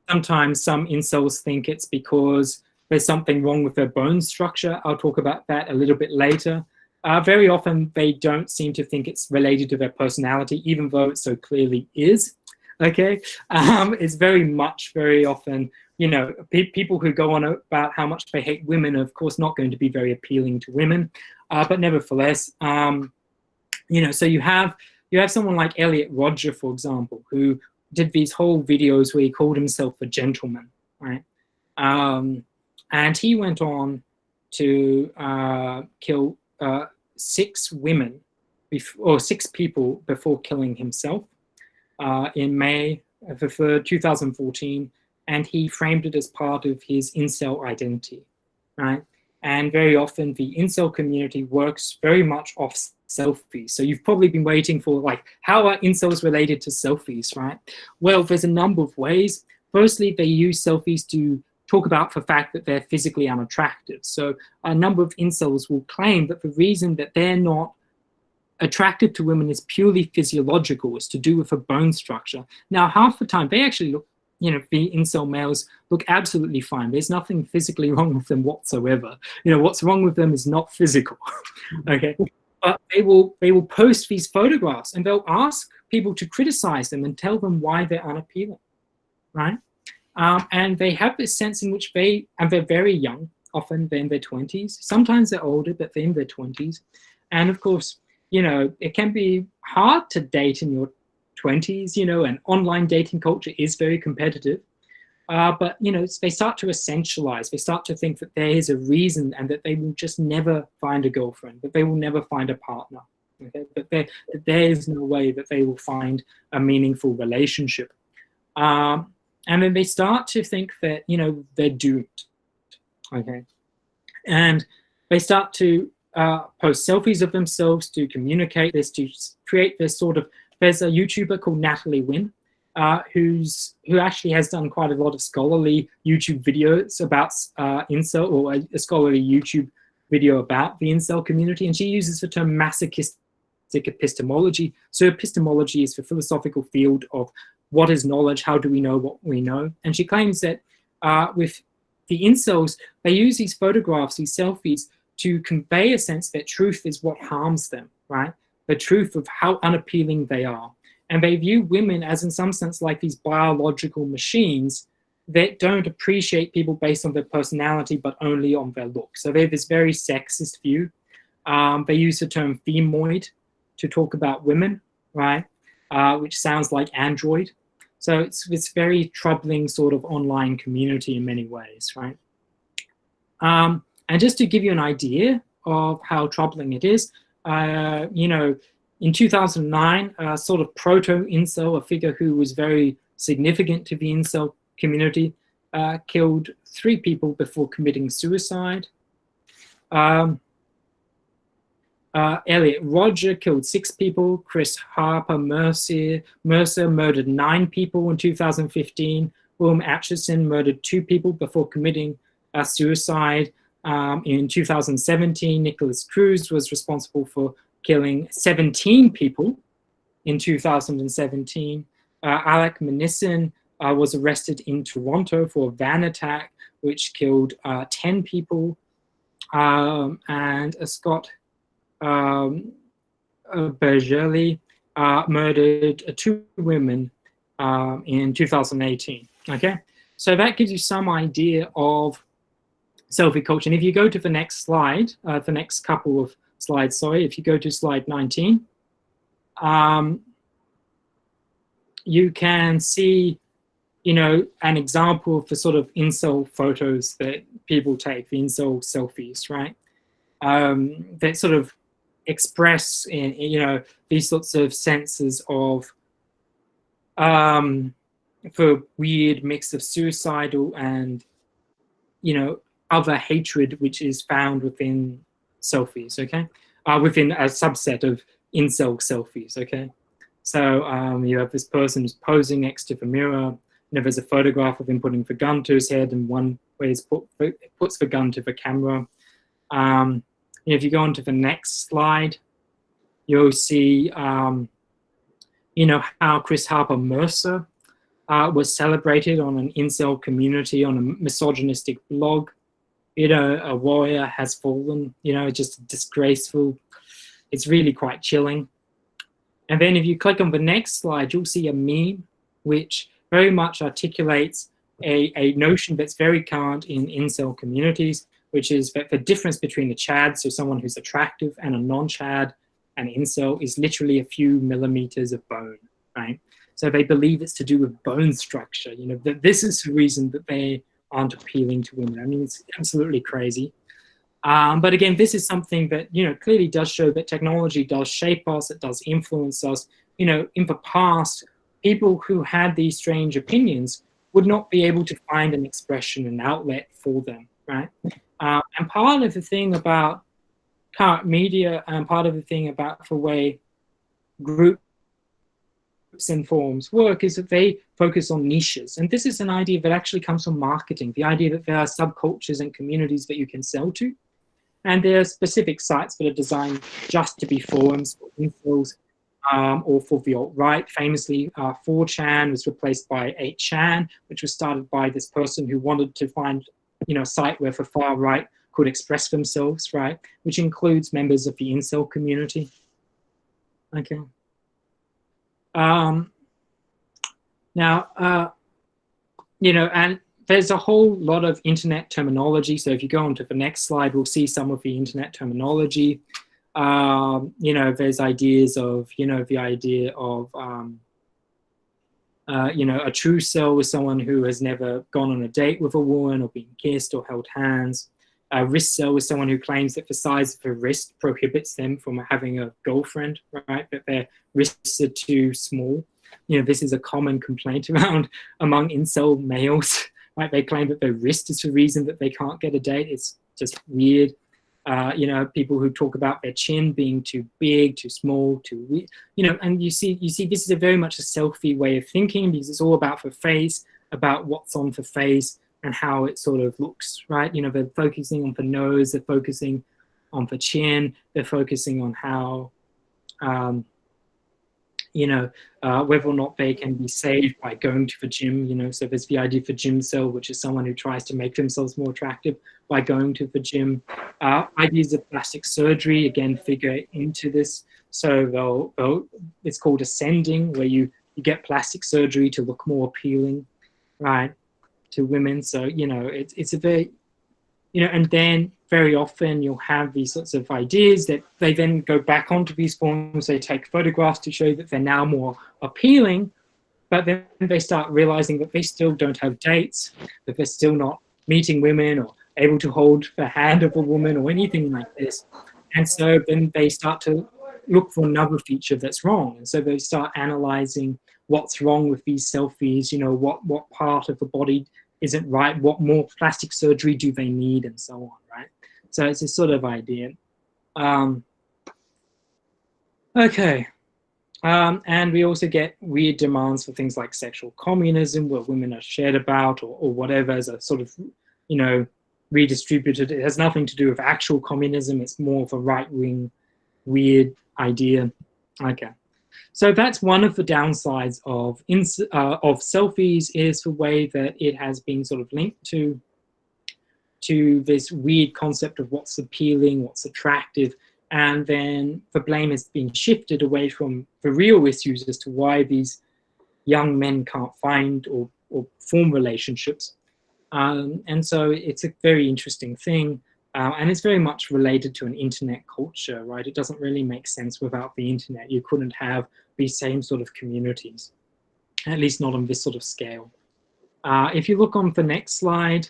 Sometimes some incels think it's because there's something wrong with their bone structure. I'll talk about that a little bit later. Very often, they don't seem to think it's related to their personality, even though it so clearly is. Okay, it's very often, people who go on about how much they hate women are, of course, not going to be very appealing to women. But nevertheless, so you have someone like Elliot Rodger, for example, who did these whole videos where he called himself a gentleman, right? And he went on to kill 6 women, or 6 people before killing himself in May of the 3rd, 2014, and he framed it as part of his incel identity, right? And very often the incel community works very much off selfies. So you've probably been waiting for, like, how are incels related to selfies, right? Well, there's a number of ways. Firstly, they use selfies to talk about the fact that they're physically unattractive. So a number of incels will claim that the reason that they're not attractive to women is purely physiological, is to do with a bone structure. Now, half the time, they actually look, the incel males look absolutely fine. There's nothing physically wrong with them whatsoever. What's wrong with them is not physical, okay? But they will post these photographs and they'll ask people to criticize them and tell them why they're unappealing, right? And they have this sense in which they're very young, often they're in their 20s. Sometimes they're older, but they're in their 20s. And of course, it can be hard to date in your 20s, and online dating culture is very competitive. But, they start to essentialize. They start to think that there is a reason and that they will just never find a girlfriend, that they will never find a partner, okay? That there is no way that they will find a meaningful relationship. And then they start to think that, they're doomed, okay? And they start to post selfies of themselves to communicate this, to create this sort of, there's a YouTuber called Natalie Wynn, who actually has done quite a lot of scholarly YouTube videos about incel, or a scholarly YouTube video about the incel community, and she uses the term masochistic epistemology. So epistemology is the philosophical field of what is knowledge, how do we know what we know, and she claims that with the incels, they use these photographs, these selfies, to convey a sense that truth is what harms them, right? The truth of how unappealing they are. And they view women as, in some sense, like these biological machines that don't appreciate people based on their personality, but only on their look. So they have this very sexist view. They use the term femoid to talk about women, right? Which sounds like android. So it's this very troubling sort of online community in many ways, right? And just to give you an idea of how troubling it is, in 2009, a sort of proto-incel, a figure who was very significant to the incel community, killed 3 people before committing suicide. Elliot Rodger killed 6 people. Chris Harper Mercer murdered 9 people in 2015. William Atchison murdered 2 people before committing suicide. In 2017, Nicholas Cruz was responsible for killing 17 people in 2017. Alec Manisson was arrested in Toronto for a van attack, which killed 10 people. And Scott Bergeli murdered 2 women in 2018. Okay, so that gives you some idea of selfie culture. And if you go to the next slide, the next couple of slides, sorry, if you go to slide 19, you can see, an example of the sort of incel photos that people take, the incel selfies, right? That sort of express, these sorts of senses of the weird mix of suicidal and, other hatred which is found within selfies, okay? Within a subset of incel selfies, okay? So you have this person who's posing next to the mirror. There's a photograph of him putting the gun to his head, and one where he puts the gun to the camera. If you go on to the next slide, you'll see, how Chris Harper Mercer was celebrated on an incel community, on a misogynistic blog. A warrior has fallen, just disgraceful. It's really quite chilling. And then if you click on the next slide, you'll see a meme which very much articulates a notion that's very current in incel communities, which is that the difference between a Chad, so someone who's attractive, and a non-Chad, an incel, is literally a few millimeters of bone, right? So they believe it's to do with bone structure, that this is the reason that they aren't appealing to women. I mean, it's absolutely crazy. But again, this is something that, clearly does show that technology does shape us, it does influence us. In the past, people who had these strange opinions would not be able to find an expression, an outlet for them, right? And part of the thing about current media and part of the thing about the way groups and forums work is that they focus on niches. And this is an idea that actually comes from marketing, the idea that there are subcultures and communities that you can sell to. And there are specific sites that are designed just to be forums for incels or for the alt-right. Famously, 4chan was replaced by 8chan, which was started by this person who wanted to find a site where the far right could express themselves, right? Which includes members of the incel community. Okay. Now, and there's a whole lot of internet terminology. So if you go on to the next slide, we'll see some of the internet terminology. There's ideas of, the idea of, a true cell is someone who has never gone on a date with a woman or been kissed or held hands. A wrist cell is someone who claims that the size of the wrist prohibits them from having a girlfriend, right? That their wrists are too small. This is a common complaint among incel males, right? They claim that their wrist is the reason that they can't get a date. It's just weird. People who talk about their chin being too big, too small, too weird, and you see this is a very much a selfie way of thinking, because it's all about the face, about what's on the face and how it sort of looks, right? They're focusing on the nose, they're focusing on the chin, they're focusing on how, whether or not they can be saved by going to the gym, so there's the idea for gym cell, which is someone who tries to make themselves more attractive by going to the gym. Ideas of plastic surgery, again, figure into this. So it's called ascending, where you get plastic surgery to look more appealing, right, to women. So, it's a very, and then very often you'll have these sorts of ideas that they then go back onto these forums, they take photographs to show that they're now more appealing, but then they start realizing that they still don't have dates, that they're still not meeting women or able to hold the hand of a woman or anything like this. And so then they start to look for another feature that's wrong. And so they start analyzing what's wrong with these selfies, what part of the body isn't right, what more plastic surgery do they need, and so on, right? So it's a sort of idea. Okay. And we also get weird demands for things like sexual communism, where women are shared about or whatever, as a sort of, redistributed. It has nothing to do with actual communism. It's more of a right-wing, weird idea. Okay. So that's one of the downsides of selfies, is the way that it has been sort of linked to this weird concept of what's appealing, what's attractive, and then the blame has been shifted away from the real issues as to why these young men can't find or form relationships. And so it's a very interesting thing. And it's very much related to an internet culture, right? It doesn't really make sense without the internet. You couldn't have these same sort of communities, at least not on this sort of scale. If you look on the next slide,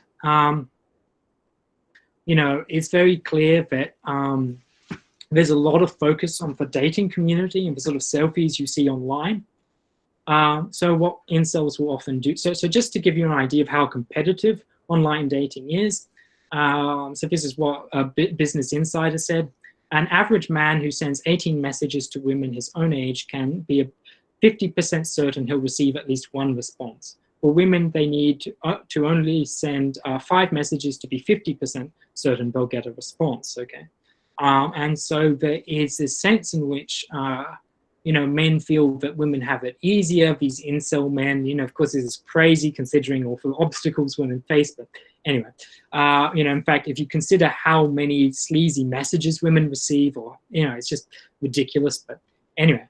it's very clear that there's a lot of focus on the dating community and the sort of selfies you see online. So what incels will often do, so just to give you an idea of how competitive online dating is, so this is what Business Insider said. An average man who sends 18 messages to women his own age can be 50% certain he'll receive at least one response. For women, they need to only send 5 messages to be 50% certain they'll get a response, okay? And so there is this sense in which, men feel that women have it easier, these incel men, of course, this is crazy considering all the obstacles women face, but anyway, in fact, if you consider how many sleazy messages women receive, or, it's just ridiculous, but anyway.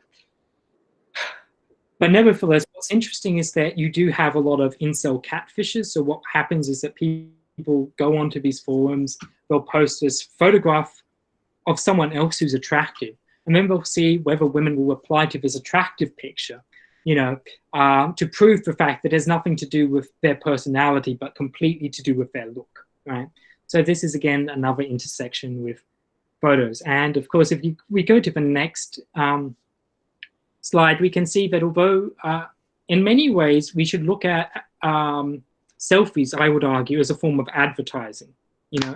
But nevertheless, what's interesting is that you do have a lot of incel catfishes. So what happens is that people go onto these forums, they'll post this photograph of someone else who's attractive, and then they'll see whether women will reply to this attractive picture, to prove the fact that it has nothing to do with their personality, but completely to do with their look, right? So this is, again, another intersection with photos. And of course, if we go to the next slide, we can see that although in many ways we should look at selfies, I would argue, as a form of advertising,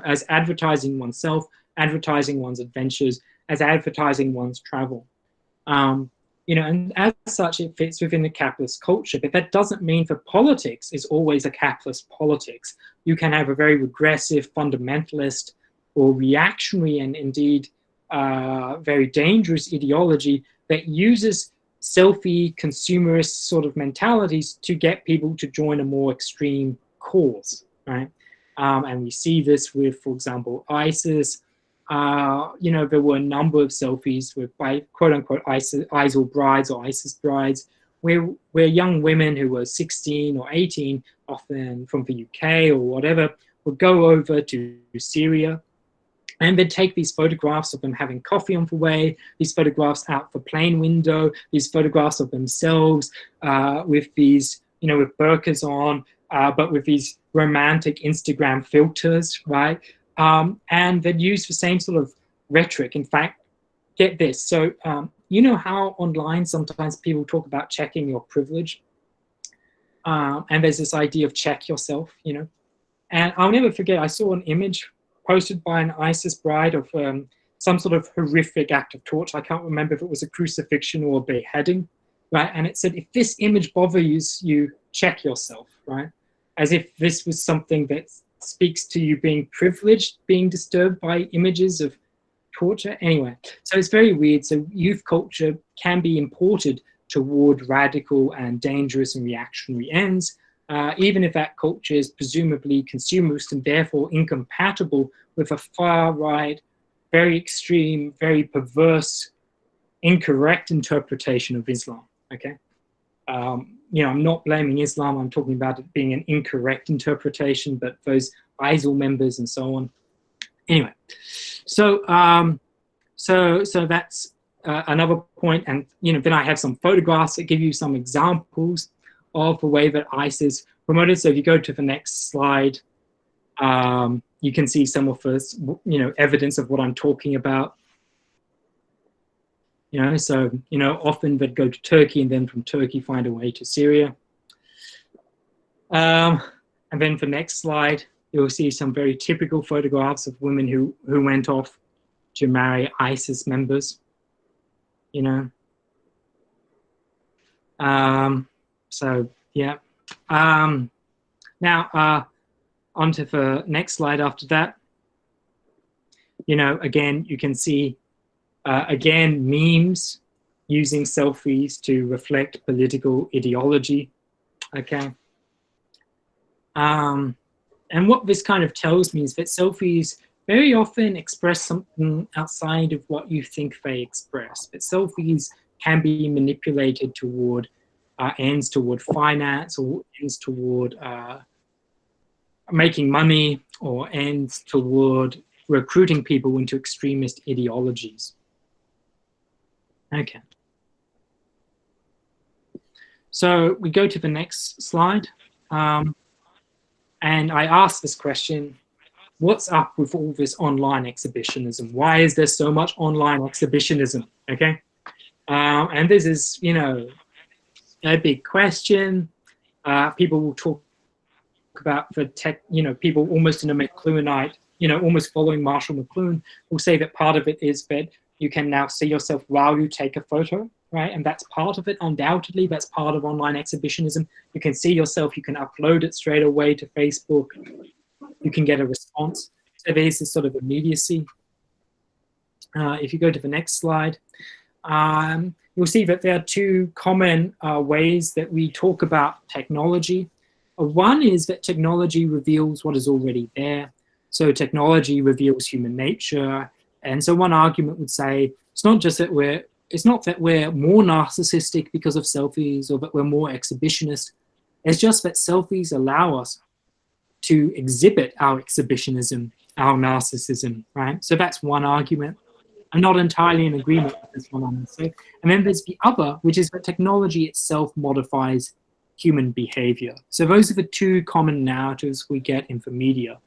as advertising oneself, advertising one's adventures, as advertising one's travel. And as such, it fits within the capitalist culture, but that doesn't mean that politics is always a capitalist politics. You can have a very regressive, fundamentalist, or reactionary, and indeed very dangerous ideology that uses selfie consumerist sort of mentalities to get people to join a more extreme cause, right? And we see this with, for example, ISIS. There were a number of selfies with, by quote unquote, ISIL brides or ISIS brides, where young women who were 16 or 18, often from the UK or whatever, would go over to Syria and they'd take these photographs of them having coffee on the way, these photographs out the plane window, these photographs of themselves with these, with burqas on, but with these romantic Instagram filters, right? And they'd use the same sort of rhetoric. In fact, get this. So, you know how online sometimes people talk about checking your privilege? And there's this idea of check yourself, And I'll never forget, I saw an image posted by an ISIS bride of some sort of horrific act of torture. I can't remember if it was a crucifixion or a beheading, right? And it said, if this image bothers you, check yourself, right? As if this was something that speaks to you being privileged, being disturbed by images of torture. Anyway, so it's very weird. So youth culture can be imported toward radical and dangerous and reactionary ends, even if that culture is presumably consumerist and therefore incompatible with a far-right, very extreme, very perverse, incorrect interpretation of Islam, okay? I'm not blaming Islam, I'm talking about it being an incorrect interpretation, but those ISIL members and so on. Anyway, so that's another point, and then I have some photographs that give you some examples of the way that ISIS promoted. So if you go to the next slide, you can see some of this, evidence of what I'm talking about. Often they'd go to Turkey and then from Turkey find a way to Syria. And then for next slide, you'll see some very typical photographs of women who went off to marry ISIS members, So, yeah. Now, on to the next slide after that. Again, you can see, again, memes using selfies to reflect political ideology, okay? And what this kind of tells me is that selfies very often express something outside of what you think they express. But selfies can be manipulated toward ends toward finance, or ends toward making money, or ends toward recruiting people into extremist ideologies. Okay. So we go to the next slide. And I asked this question, what's up with all this online exhibitionism? Why is there so much online exhibitionism, okay? And this is, a big question. People will talk about the tech, people almost in a McLuhanite, almost following Marshall McLuhan, will say that part of it is that you can now see yourself while you take a photo, right? And that's part of it, undoubtedly. That's part of online exhibitionism. You can see yourself, you can upload it straight away to Facebook, you can get a response. So there's this sort of immediacy. If you go to the next slide, you'll see that there are two common ways that we talk about technology. One is that technology reveals what is already there. So technology reveals human nature. And so one argument would say, it's not that we're more narcissistic because of selfies, or that we're more exhibitionist. It's just that selfies allow us to exhibit our exhibitionism, our narcissism, right? So that's one argument. I'm not entirely in agreement with this one, honestly. And then there's the other, which is that technology itself modifies human behavior. So those are the two common narratives we get in the media.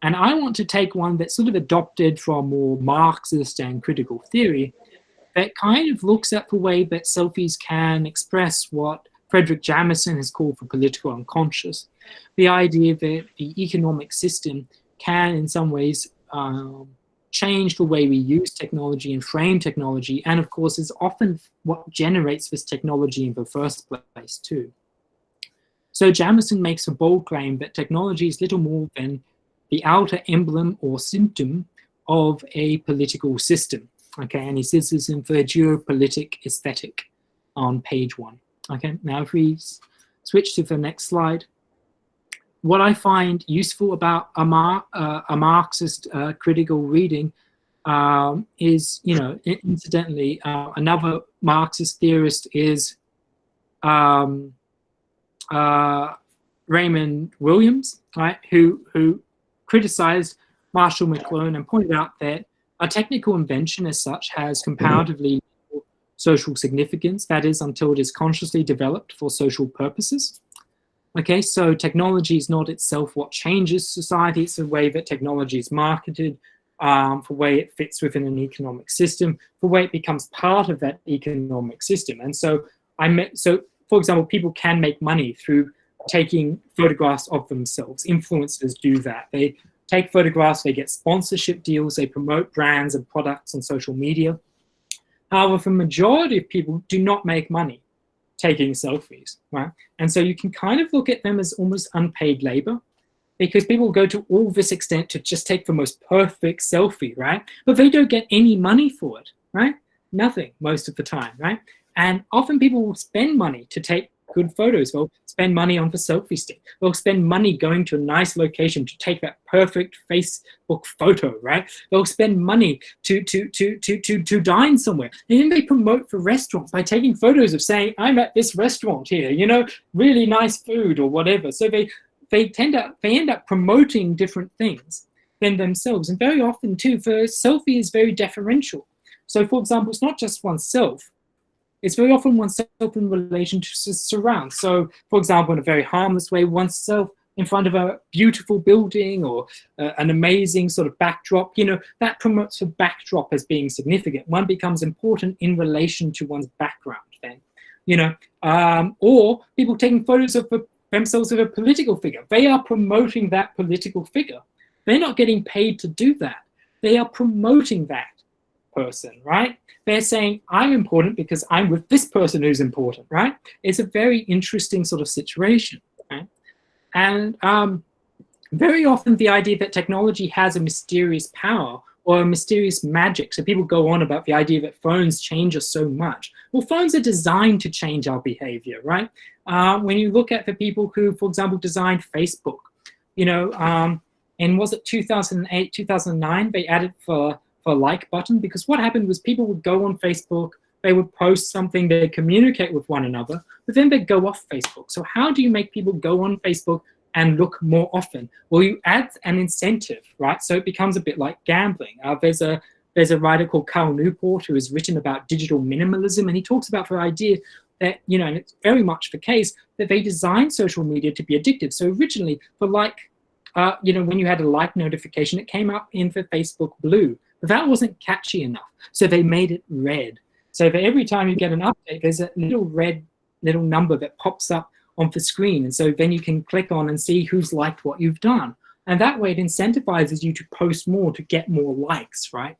And I want to take one that's sort of adopted from more Marxist and critical theory that kind of looks at the way that selfies can express what Frederick Jamison has called for political unconscious, the idea that the economic system can in some ways change the way we use technology and frame technology, and of course is often what generates this technology in the first place too. So Jamison makes a bold claim that technology is little more than the outer emblem or symptom of a political system. Okay, and he says this in the Geopolitic Aesthetic on page 1. Okay, now if we switch to the next slide, what I find useful about a Marxist critical reading is, you know, incidentally, another Marxist theorist is Raymond Williams, right, who criticized Marshall McLuhan and pointed out that a technical invention as such has comparatively social significance, that is, until it is consciously developed for social purposes. Okay, so technology is not itself what changes society, it's the way that technology is marketed, for the way it fits within an economic system, for the way it becomes part of that economic system. And so, for example, people can make money through taking photographs of themselves. Influencers do that. They take photographs, they get sponsorship deals, they promote brands and products on social media. However, the majority of people do not make money taking selfies, right? And so you can kind of look at them as almost unpaid labor, because people go to all this extent to just take the most perfect selfie, right? But they don't get any money for it, right? Nothing most of the time, right? And often people will spend money to take good photos. They'll spend money on the selfie stick. They'll spend money going to a nice location to take that perfect Facebook photo, right? They'll spend money to dine somewhere. And then they promote for restaurants by taking photos of saying, I'm at this restaurant here, you know, really nice food or whatever. So they end up promoting different things than themselves. And very often too, the selfie is very deferential. So for example, it's not just oneself. It's very often oneself in relation to surround. So, for example, in a very harmless way, oneself in front of a beautiful building or an amazing sort of backdrop, you know, that promotes the backdrop as being significant. One becomes important in relation to one's background then, you know, or people taking photos of themselves of a political figure. They are promoting that political figure. They're not getting paid to do that. They are promoting that person, right? They're saying, I'm important because I'm with this person who's important, right? It's a very interesting sort of situation, right? And very often the idea that technology has a mysterious power or a mysterious magic. So people go on about the idea that phones change us so much. Well, phones are designed to change our behavior, right? When you look at the people who, for example, designed Facebook, you know, and was it 2008, 2009, they added for like button, because what happened was people would go on Facebook, they would post something, they'd communicate with one another, but then they'd go off Facebook. So how do you make people go on Facebook and look more often? Well, you add an incentive, right? So it becomes a bit like gambling. There's a writer called Carl Newport who has written about digital minimalism, and he talks about the idea that, you know, and it's very much the case, that they designed social media to be addictive. So originally, for like, you know, when you had a like notification, it came up in the Facebook blue. But that wasn't catchy enough. So they made it red. So for every time you get an update, there's a little red little number that pops up on the screen. And so then you can click on and see who's liked what you've done. And that way it incentivizes you to post more to get more likes, right?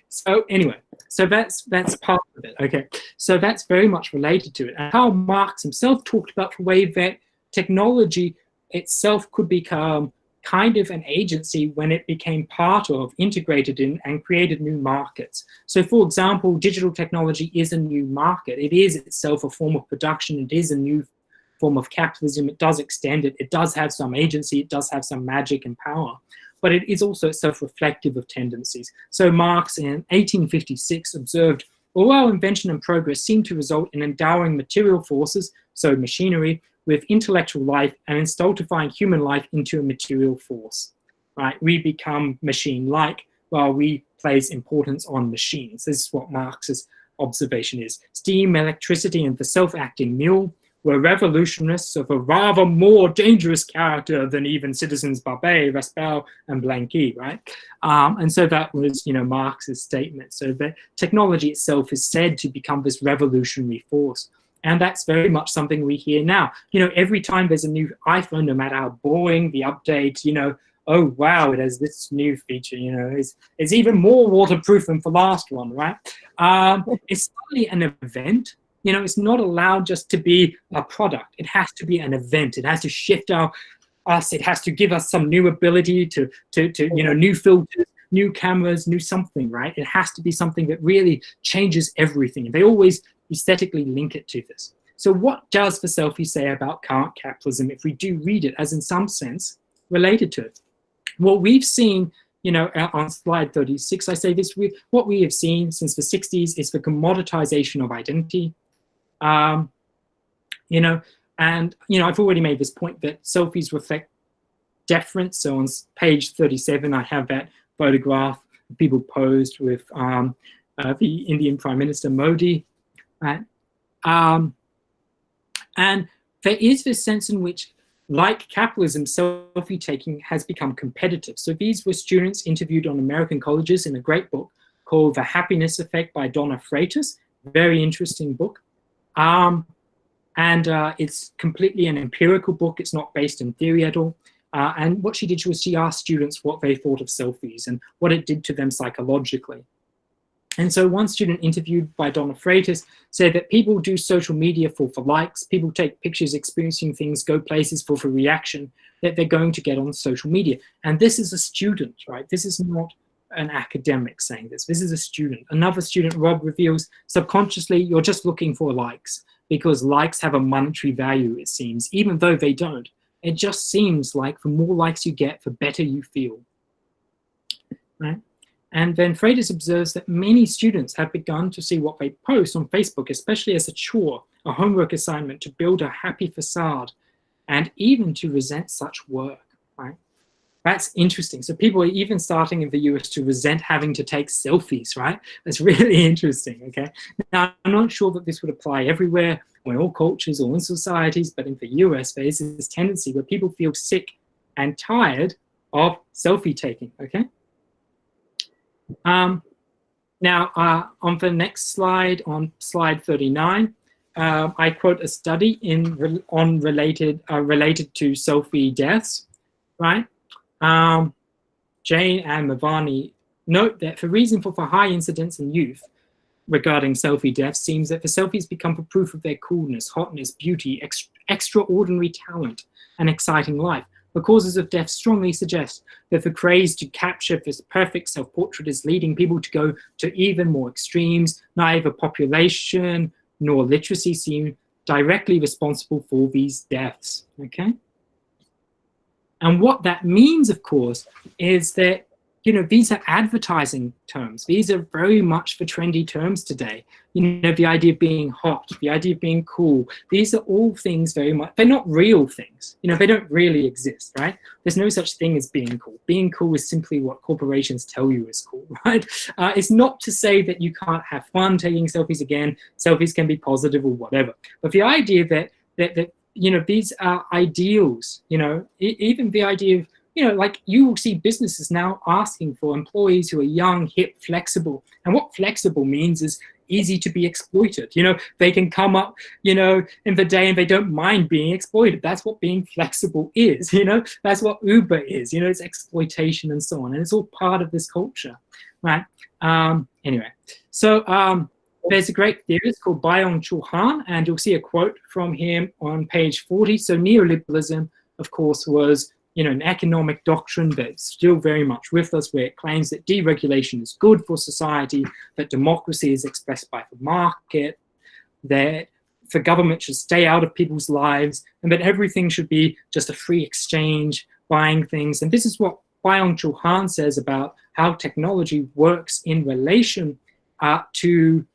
So anyway, so that's part of it, okay? So that's very much related to it. And Karl Marx himself talked about the way that technology itself could become kind of an agency when it became part of, integrated in, and created new markets. So for example, digital technology is a new market. It is itself a form of production. It is a new form of capitalism. It does extend it. It does have some agency. It does have some magic and power. But it is also self-reflective of tendencies. So Marx in 1856 observed, although invention and progress seem to result in endowing material forces, so machinery, with intellectual life and in stultifying human life into a material force, right? We become machine-like while we place importance on machines. This is what Marx's observation is. Steam, electricity, and the self-acting mule, were revolutionists of a rather more dangerous character than even citizens Barbet, Raspail, and Blanqui, right? And so that was, Marx's statement. So the technology itself is said to become this revolutionary force. And that's very much something we hear now. Every time there's a new iPhone, no matter how boring the update, oh, wow, it has this new feature, it's even more waterproof than the last one, right? It's suddenly an event. It's not allowed just to be a product. It has to be an event. It has to shift us. It has to give us some new ability to new filters, new cameras, new something, right? It has to be something that really changes everything. They always aesthetically link it to this. So what does the selfie say about current capitalism if we do read it as in some sense related to it? What we've seen, on slide 36, I say this, what we have seen since the 60s is the commoditization of identity. And, I've already made this point that selfies reflect deference. So on page 37, I have that photograph of people posed with the Indian Prime Minister Modi. Right? And there is this sense in which, like capitalism, selfie taking has become competitive. So these were students interviewed on American colleges in a great book called The Happiness Effect by Donna Freitas. Very interesting book. It's completely an empirical book. It's not based in theory at all. And what she did was she asked students what they thought of selfies and what it did to them psychologically. And so one student interviewed by Donna Freitas said that people do social media for likes, people take pictures experiencing things, go places for reaction that they're going to get on social media. And this is a student, right? This is not an academic saying this. This is a student. Another student, Rob, reveals subconsciously you're just looking for likes because likes have a monetary value, it seems, even though they don't. It just seems like the more likes you get, the better you feel, right? And then Freitas observes that many students have begun to see what they post on Facebook, especially as a chore, a homework assignment to build a happy facade, and even to resent such work, right? That's interesting. So people are even starting in the US to resent having to take selfies, right? That's really interesting, okay? Now, I'm not sure that this would apply everywhere or in all cultures or in societies, but in the US, there is this tendency where people feel sick and tired of selfie taking, okay? Now, on the next slide, on slide 39, I quote a study related to selfie deaths, right? Jane and Savani note that the reason for the high incidence in youth regarding selfie deaths seems that the selfies become the proof of their coolness, hotness, beauty, extraordinary talent, and exciting life. The causes of death strongly suggest that the craze to capture this perfect self-portrait is leading people to go to even more extremes. Neither population nor literacy seem directly responsible for these deaths, okay? And what that means, of course, is that, these are advertising terms. These are very much the trendy terms today. The idea of being hot, the idea of being cool. These are all things very much, they're not real things. They don't really exist, right? There's no such thing as being cool. Being cool is simply what corporations tell you is cool, right? It's not to say that you can't have fun taking selfies again. Selfies can be positive or whatever. But the idea that these are ideals, even the idea of, like you will see businesses now asking for employees who are young, hip, flexible. And what flexible means is easy to be exploited. They can come up, in the day and they don't mind being exploited. That's what being flexible is, That's what Uber is, it's exploitation and so on. And it's all part of this culture, right? Anyway, so there's a great theorist called Byung-Chul Han, and you'll see a quote from him on page 40. So neoliberalism, of course, was an economic doctrine that's still very much with us, where it claims that deregulation is good for society, that democracy is expressed by the market, that the government should stay out of people's lives, and that everything should be just a free exchange, buying things. And this is what Byung-Chul Han says about how technology works in relation to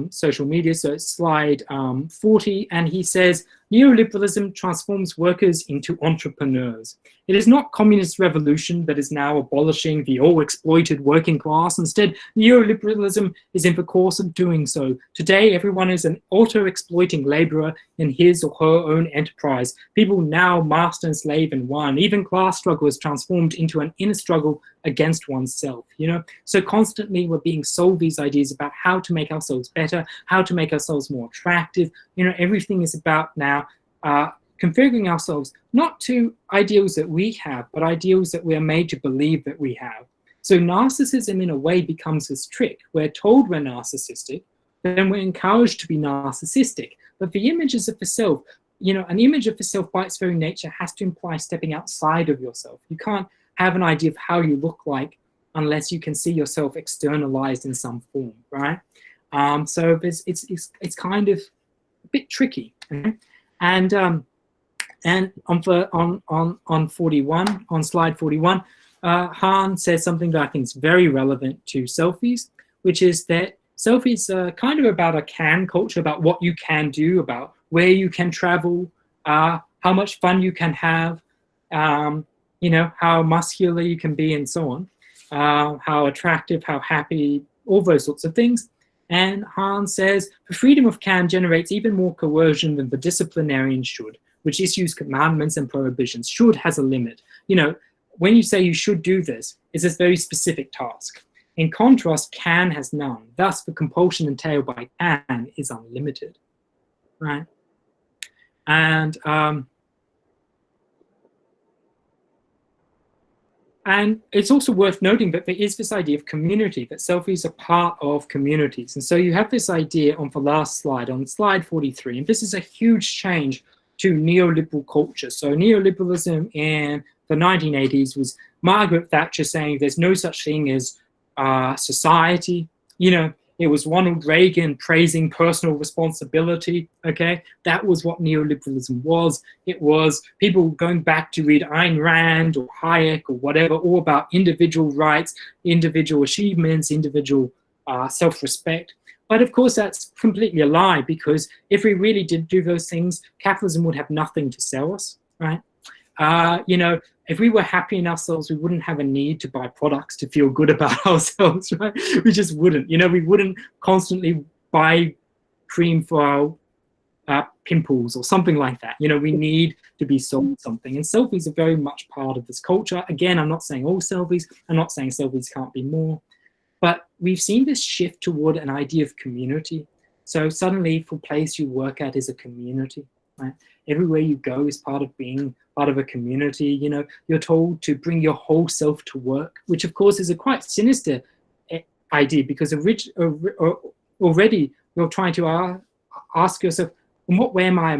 social media. So it's slide 40, and he says, Neoliberalism transforms workers into entrepreneurs. It is not communist revolution that is now abolishing the all-exploited working class. Instead, neoliberalism is in the course of doing so. Today, everyone is an auto-exploiting laborer in his or her own enterprise. People now master and slave in one. Even class struggle is transformed into an inner struggle against oneself, you know? So constantly we're being sold these ideas about how to make ourselves better, how to make ourselves more attractive. You know, everything is about now configuring ourselves not to ideals that we have, but ideals that we are made to believe that we have. So narcissism in a way becomes this trick. We're told we're narcissistic, then we're encouraged to be narcissistic. But the images of the self, you know, an image of the self by its very nature has to imply stepping outside of yourself. You can't have an idea of how you look like unless you can see yourself externalized in some form, right? So it's kind of a bit tricky. And on slide 41, Han says something that I think is very relevant to selfies, which is that selfies are kind of about a can culture, about what you can do, about where you can travel, how much fun you can have, you know, how muscular you can be and so on, how attractive, how happy, all those sorts of things. And Han says, the freedom of can generates even more coercion than the disciplinarian should, which issues commandments and prohibitions. Should has a limit. You know, when you say you should do this, it's a very specific task. In contrast, can has none. Thus, the compulsion entailed by can is unlimited, right? And it's also worth noting that there is this idea of community, that selfies are part of communities. And so you have this idea on the last slide, on slide 43, and this is a huge change to neoliberal culture. So neoliberalism in the 1980s was Margaret Thatcher saying there's no such thing as society. You know, it was Ronald Reagan praising personal responsibility, okay? That was what neoliberalism was. It was people going back to read Ayn Rand or Hayek or whatever, all about individual rights, individual achievements, individual self-respect. But of course, that's completely a lie, because if we really did do those things, capitalism would have nothing to sell us, right? You know, if we were happy in ourselves, we wouldn't have a need to buy products to feel good about ourselves, right? We just wouldn't. You know, we wouldn't constantly buy cream for our pimples or something like that. You know, we need to be sold something. And selfies are very much part of this culture. Again, I'm not saying all selfies. I'm not saying selfies can't be more. But we've seen this shift toward an idea of community. So suddenly, the place you work at is a community, right? Everywhere you go is part of being part of a community. You know, you're told to bring your whole self to work, which of course is a quite sinister idea, because already you're trying to ask yourself, in what way am I a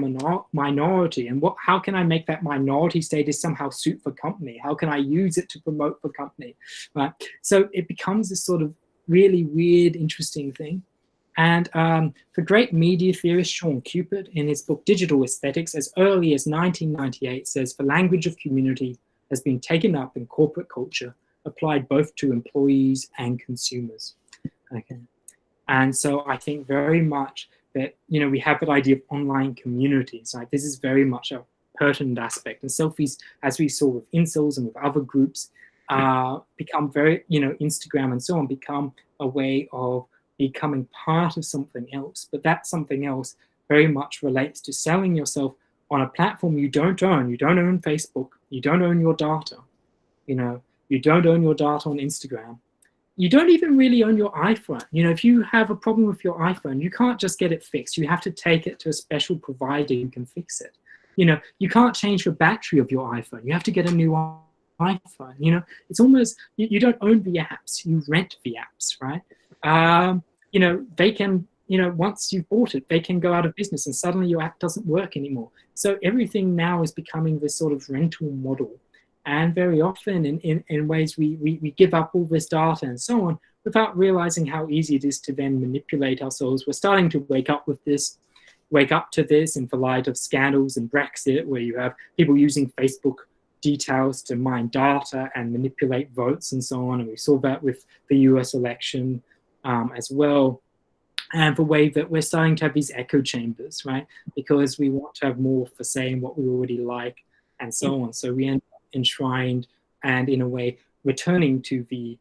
minority, and how can I make that minority status somehow suit the company? How can I use it to promote the company, right? So it becomes this sort of really weird, interesting thing. And the great media theorist Sean Cupid, in his book Digital Aesthetics, as early as 1998, says the language of community has been taken up in corporate culture, applied both to employees and consumers. Okay. And so I think very much that, you know, we have that idea of online communities, right? This is very much a pertinent aspect. And selfies, as we saw with incels and with other groups, become very, you know, Instagram and so on, become a way of becoming part of something else. But that something else very much relates to selling yourself on a platform you don't own. You don't own Facebook. You don't own your data. You know, you don't own your data on Instagram. You don't even really own your iPhone. You know, if you have a problem with your iPhone, you can't just get it fixed. You have to take it to a special provider who can fix it. You know, you can't change the battery of your iPhone. You have to get a new iPhone. You know, it's almost, you don't own the apps. You rent the apps, right? You know, they can, you know, once you've bought it, they can go out of business and suddenly your app doesn't work anymore. So everything now is becoming this sort of rental model. And very often in ways we give up all this data and so on without realizing how easy it is to then manipulate ourselves. We're starting to wake up to this in the light of scandals and Brexit, where you have people using Facebook details to mine data and manipulate votes and so on. And we saw that with the US election as well. and the way that we're starting to have these echo chambers, right? Because we want to have more for saying what we already like and so on. So we end up enshrined and in a way returning to the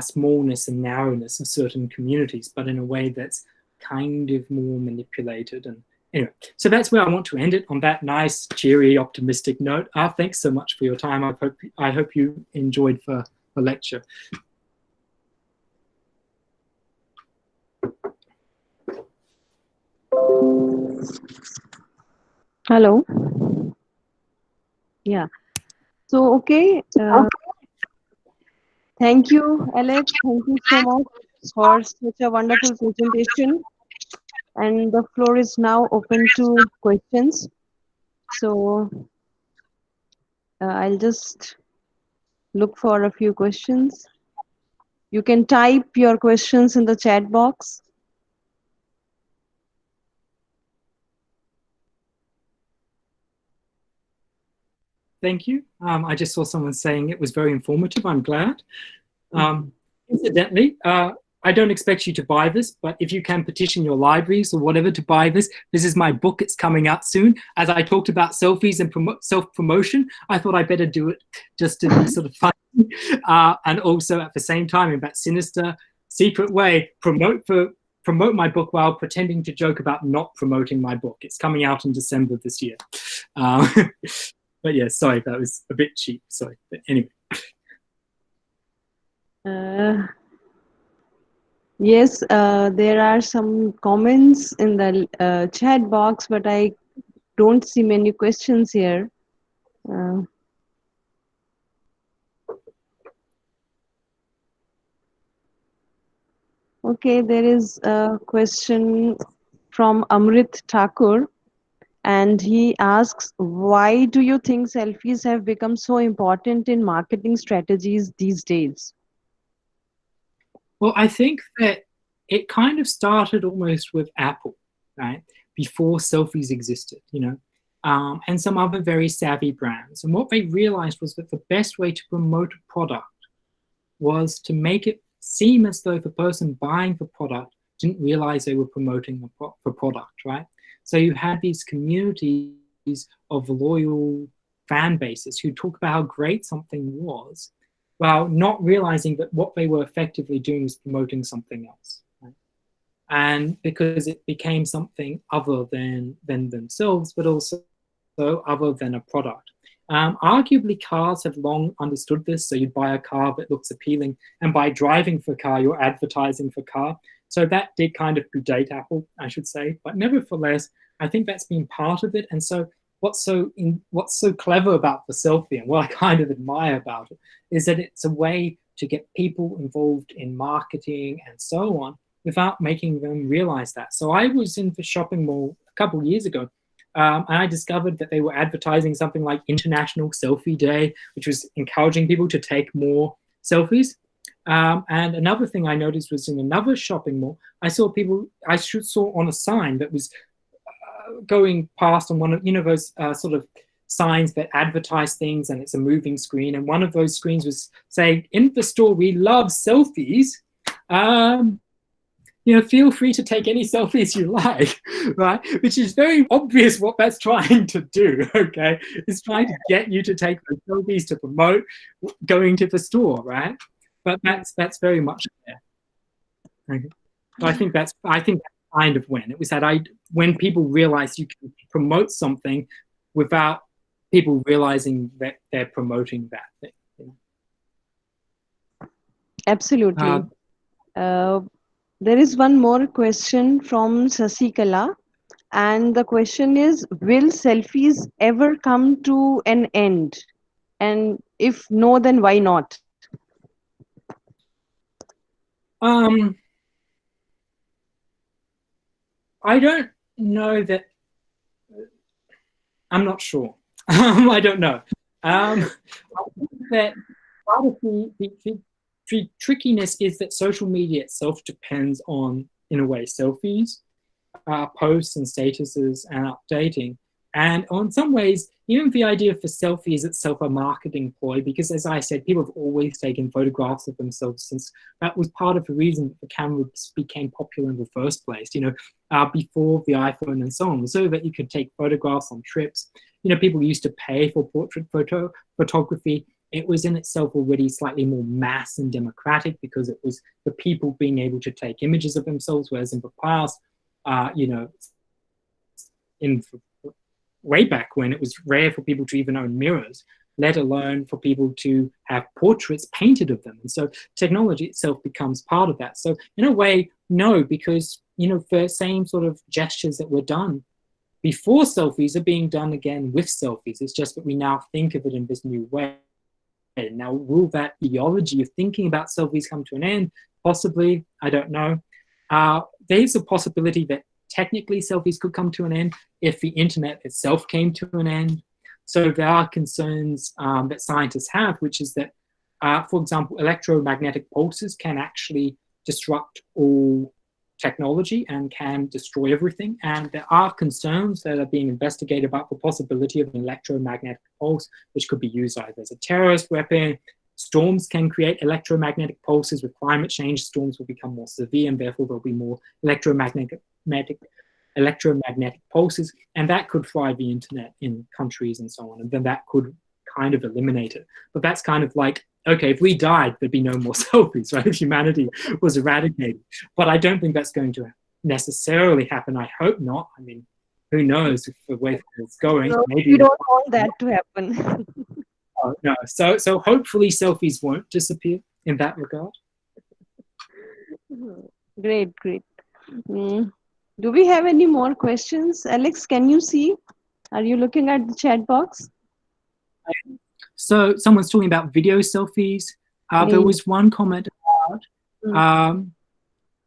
smallness and narrowness of certain communities, but in a way that's kind of more manipulated. And anyway, so that's where I want to end it, on that nice, cheery, optimistic note. Thanks so much for your time. I hope you enjoyed the lecture. Hello. Yeah. So, okay. Thank you, Alex. Thank you so much for such a wonderful presentation. And the floor is now open to questions. So, I'll just look for a few questions. You can type your questions in the chat box. Thank you. I just saw someone saying it was very informative. I'm glad. Incidentally, I don't expect you to buy this, but if you can petition your libraries or whatever to buy this, this is my book. It's coming out soon. As I talked about selfies and self-promotion, I thought I'd better do it just to be sort of fun. And also at the same time, in that sinister, secret way, promote my book while pretending to joke about not promoting my book. It's coming out in December this year. But yeah, sorry, that was a bit cheap. Sorry, but anyway. Yes, there are some comments in the chat box, but I don't see many questions here. Okay, there is a question from Amrit Thakur, and he asks, why do you think selfies have become so important in marketing strategies these days? Well, I think that it kind of started almost with Apple, right? Before selfies existed, you know, and some other very savvy brands. And what they realized was that the best way to promote a product was to make it seem as though the person buying the product didn't realize they were promoting the product, right? So you had these communities of loyal fan bases who talk about how great something was, while not realizing that what they were effectively doing was promoting something else. Right? And because it became something other than themselves, but also other than a product. Arguably, cars have long understood this. So you buy a car that looks appealing, and by driving the car, you're advertising for car. So that did kind of predate Apple, I should say. But nevertheless, I think that's been part of it. And so what's so clever about the selfie, and what I kind of admire about it, is that it's a way to get people involved in marketing and so on without making them realize that. So I was in the shopping mall a couple of years ago, and I discovered that they were advertising something like International Selfie Day, which was encouraging people to take more selfies. And another thing I noticed was in another shopping mall, I saw on a sign that was going past on one of, you know, those sort of signs that advertise things, and it's a moving screen. And one of those screens was saying, in the store, we love selfies. You know, feel free to take any selfies you like, right? Which is very obvious what that's trying to do, okay? It's trying to get you to take those selfies to promote going to the store, right? But that's very much there. Okay. So I think that's kind of when it was that when people realize you can promote something without people realizing that they're promoting that thing. You know? Absolutely. There is one more question from Sasikala, and the question is, will selfies ever come to an end? And if no, then why not? I don't know that. I'm not sure. I don't know. I think that part of the trickiness is that social media itself depends on, in a way, selfies, posts and statuses and updating. And in some ways, even the idea for selfie is itself a marketing ploy, because as I said, people have always taken photographs of themselves since that was part of the reason that the cameras became popular in the first place, before the iPhone and so on, so that you could take photographs on trips. People used to pay for portrait photography. It was in itself already slightly more mass and democratic because it was the people being able to take images of themselves, whereas in the past, in way back when, it was rare for people to even own mirrors, let alone for people to have portraits painted of them. And so technology itself becomes part of that. So in a way, no, because, the same sort of gestures that were done before selfies are being done again with selfies. It's just that we now think of it in this new way. Now, will that ideology of thinking about selfies come to an end? Possibly, I don't know. There's a possibility that technically selfies could come to an end if the internet itself came to an end. So there are concerns that scientists have, which is that, for example, electromagnetic pulses can actually disrupt all technology and can destroy everything. And there are concerns that are being investigated about the possibility of an electromagnetic pulse, which could be used either as a terrorist weapon. Storms can create electromagnetic pulses. With climate change, storms will become more severe, and therefore there'll be more electromagnetic pulses, and that could fry the internet in countries and so on, and then that could kind of eliminate it. But that's kind of like, okay, if we died, there'd be no more selfies, right? If humanity was eradicated. But I don't think that's going to necessarily happen. I hope not. I mean, who knows if the way it's going. No, maybe we don't want that to happen. No. So hopefully selfies won't disappear in that regard. Great. Do we have any more questions? Alex, can you see? Are you looking at the chat box? So someone's talking about video selfies. There was one comment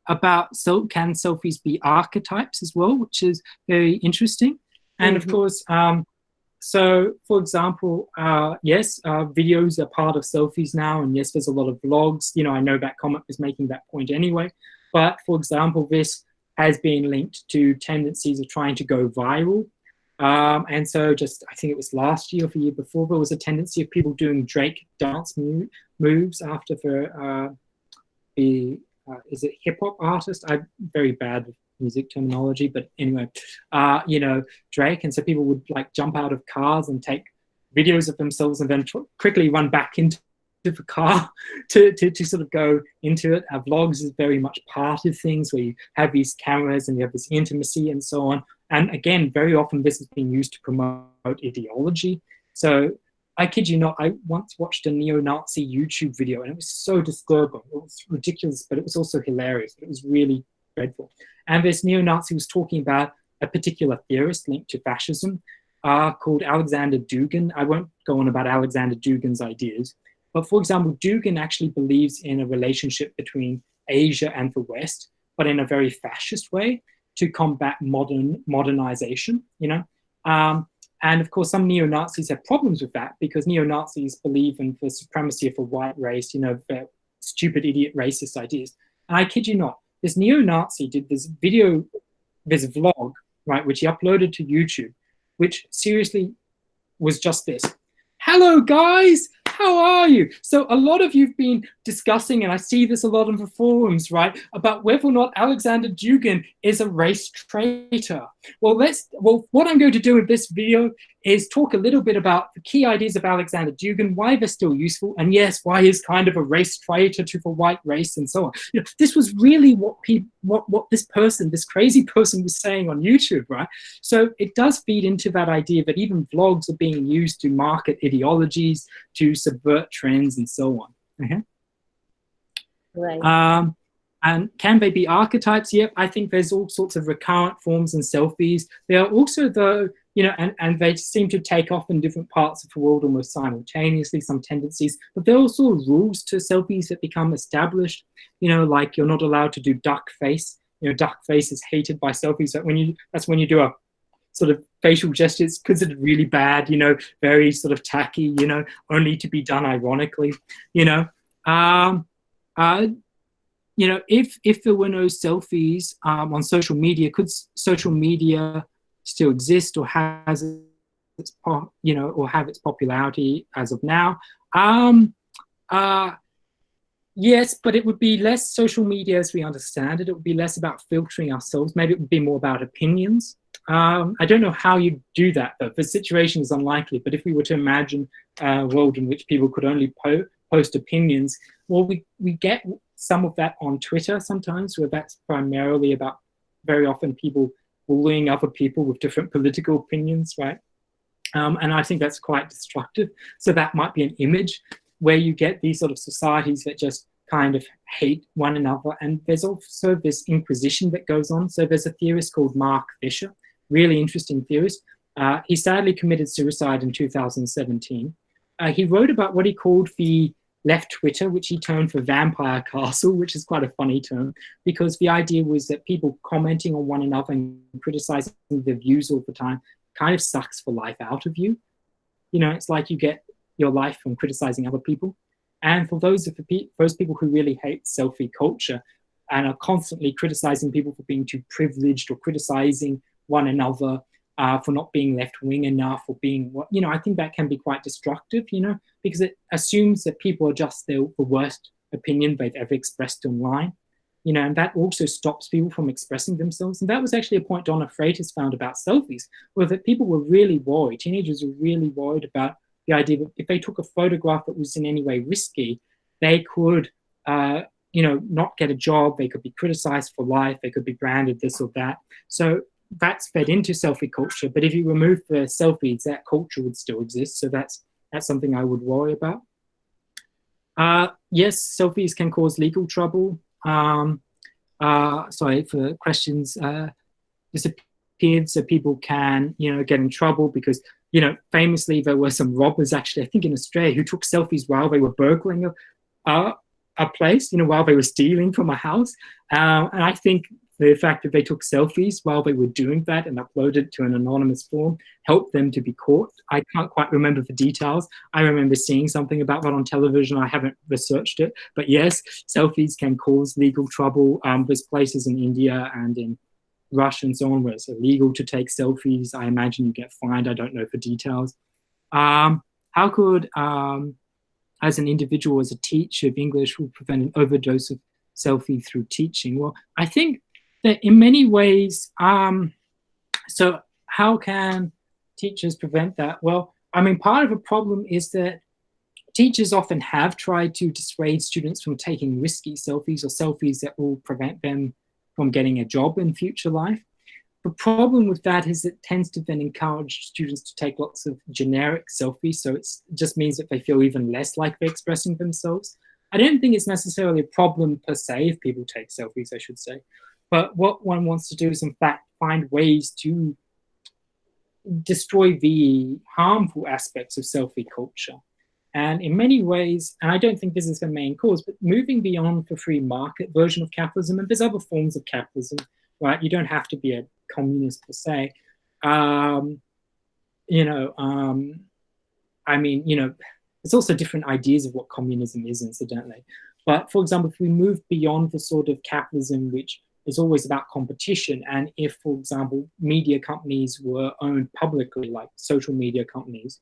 about can selfies be archetypes as well, which is very interesting. And of course, so for example, yes, videos are part of selfies now, and yes, there's a lot of vlogs. I know that comment was making that point anyway. But for example, this has been linked to tendencies of trying to go viral. And so I think it was last year or the year before, there was a tendency of people doing Drake dance moves after is it hip hop artist? I'm very bad with music terminology, but anyway, Drake. And so people would like jump out of cars and take videos of themselves and then quickly run back into the car to sort of go into it. Vlogs is very much part of things where you have these cameras and you have this intimacy and so on. And again, very often this is being used to promote ideology. So I kid you not, I once watched a neo-Nazi YouTube video and it was so disturbing. It was ridiculous, but it was also hilarious. It was really dreadful. And this neo-Nazi was talking about a particular theorist linked to fascism called Alexander Dugin. I won't go on about Alexander Dugin's ideas, but for example, Dugin actually believes in a relationship between Asia and the West, but in a very fascist way, to combat modernization, and of course, some neo-Nazis have problems with that because neo-Nazis believe in the supremacy of the white race, their stupid, idiot, racist ideas. And I kid you not, this neo-Nazi did this vlog, right, which he uploaded to YouTube, which seriously was just this. Hello, guys. How are you? So a lot of you've been discussing, and I see this a lot on the forums, right, about whether or not Alexander Dugin is a race traitor. Well, what I'm going to do in this video is talk a little bit about the key ideas of Alexander Dugin, why they're still useful, and yes, why he's kind of a race traitor to the white race and so on. This was really what this crazy person was saying on YouTube, right? So it does feed into that idea that even vlogs are being used to market ideologies, to subvert trends and so on. Okay? Right. And can they be archetypes? Yep, I think there's all sorts of recurrent forms in selfies. There are also, though, and they seem to take off in different parts of the world almost simultaneously, some tendencies, but there are also rules to selfies that become established, like you're not allowed to do duck face. Duck face is hated by selfies. That's when you do a sort of facial gesture, it's considered really bad, very sort of tacky, only to be done ironically, if there were no selfies on social media, could social media still exist, or has it its or have its popularity as of now. Yes, but it would be less social media as we understand it. It would be less about filtering ourselves. Maybe it would be more about opinions. I don't know how you do that, though. The situation is unlikely. But if we were to imagine a world in which people could only post opinions, well, we get some of that on Twitter sometimes, where that's primarily about very often people bullying other people with different political opinions, right? And I think that's quite destructive. So that might be an image where you get these sort of societies that just kind of hate one another. And there's also this inquisition that goes on. So there's a theorist called Mark Fisher, really interesting theorist. He sadly committed suicide in 2017. He wrote about what he called the left Twitter, which he termed for vampire castle, which is quite a funny term, because the idea was that people commenting on one another and criticizing their views all the time kind of sucks the life out of you. You know, it's like you get your life from criticizing other people. And for those people who really hate selfie culture and are constantly criticizing people for being too privileged or criticizing one another for not being left-wing enough or being, I think that can be quite destructive, because it assumes that people are just the worst opinion they've ever expressed online, and that also stops people from expressing themselves. And that was actually a point Donna Freitas found about selfies, was that people were really worried, teenagers were really worried about the idea that if they took a photograph that was in any way risky, they could, not get a job, they could be criticized for life, they could be branded this or that. So that's fed into selfie culture. But if you remove the selfies, that culture would still exist. So that's something I would worry about. Yes, selfies can cause legal trouble. Sorry for questions disappeared. So people can, get in trouble because, famously there were some robbers actually, I think in Australia, who took selfies while they were burgling a place, while they were stealing from a house. And I think the fact that they took selfies while they were doing that and uploaded to an anonymous form helped them to be caught. I can't quite remember the details. I remember seeing something about that on television. I haven't researched it. But yes, selfies can cause legal trouble. There's places in India and in Russia and so on where it's illegal to take selfies. I imagine you get fined. I don't know the details. How could, as an individual, as a teacher of English, will prevent an overdose of selfie through teaching? Well, I think that in many ways, so how can teachers prevent that? Well, I mean, part of the problem is that teachers often have tried to dissuade students from taking risky selfies or selfies that will prevent them from getting a job in future life. The problem with that is it tends to then encourage students to take lots of generic selfies, so it just means that they feel even less like they're expressing themselves. I don't think it's necessarily a problem per se if people take selfies, I should say. But what one wants to do is, in fact, find ways to destroy the harmful aspects of selfie culture. And in many ways, and I don't think this is the main cause, but moving beyond the free market version of capitalism, and there's other forms of capitalism, right? You don't have to be a communist per se. I mean, there's also different ideas of what communism is, incidentally. But for example, if we move beyond the sort of capitalism which is always about competition, and if, for example, media companies were owned publicly, like social media companies,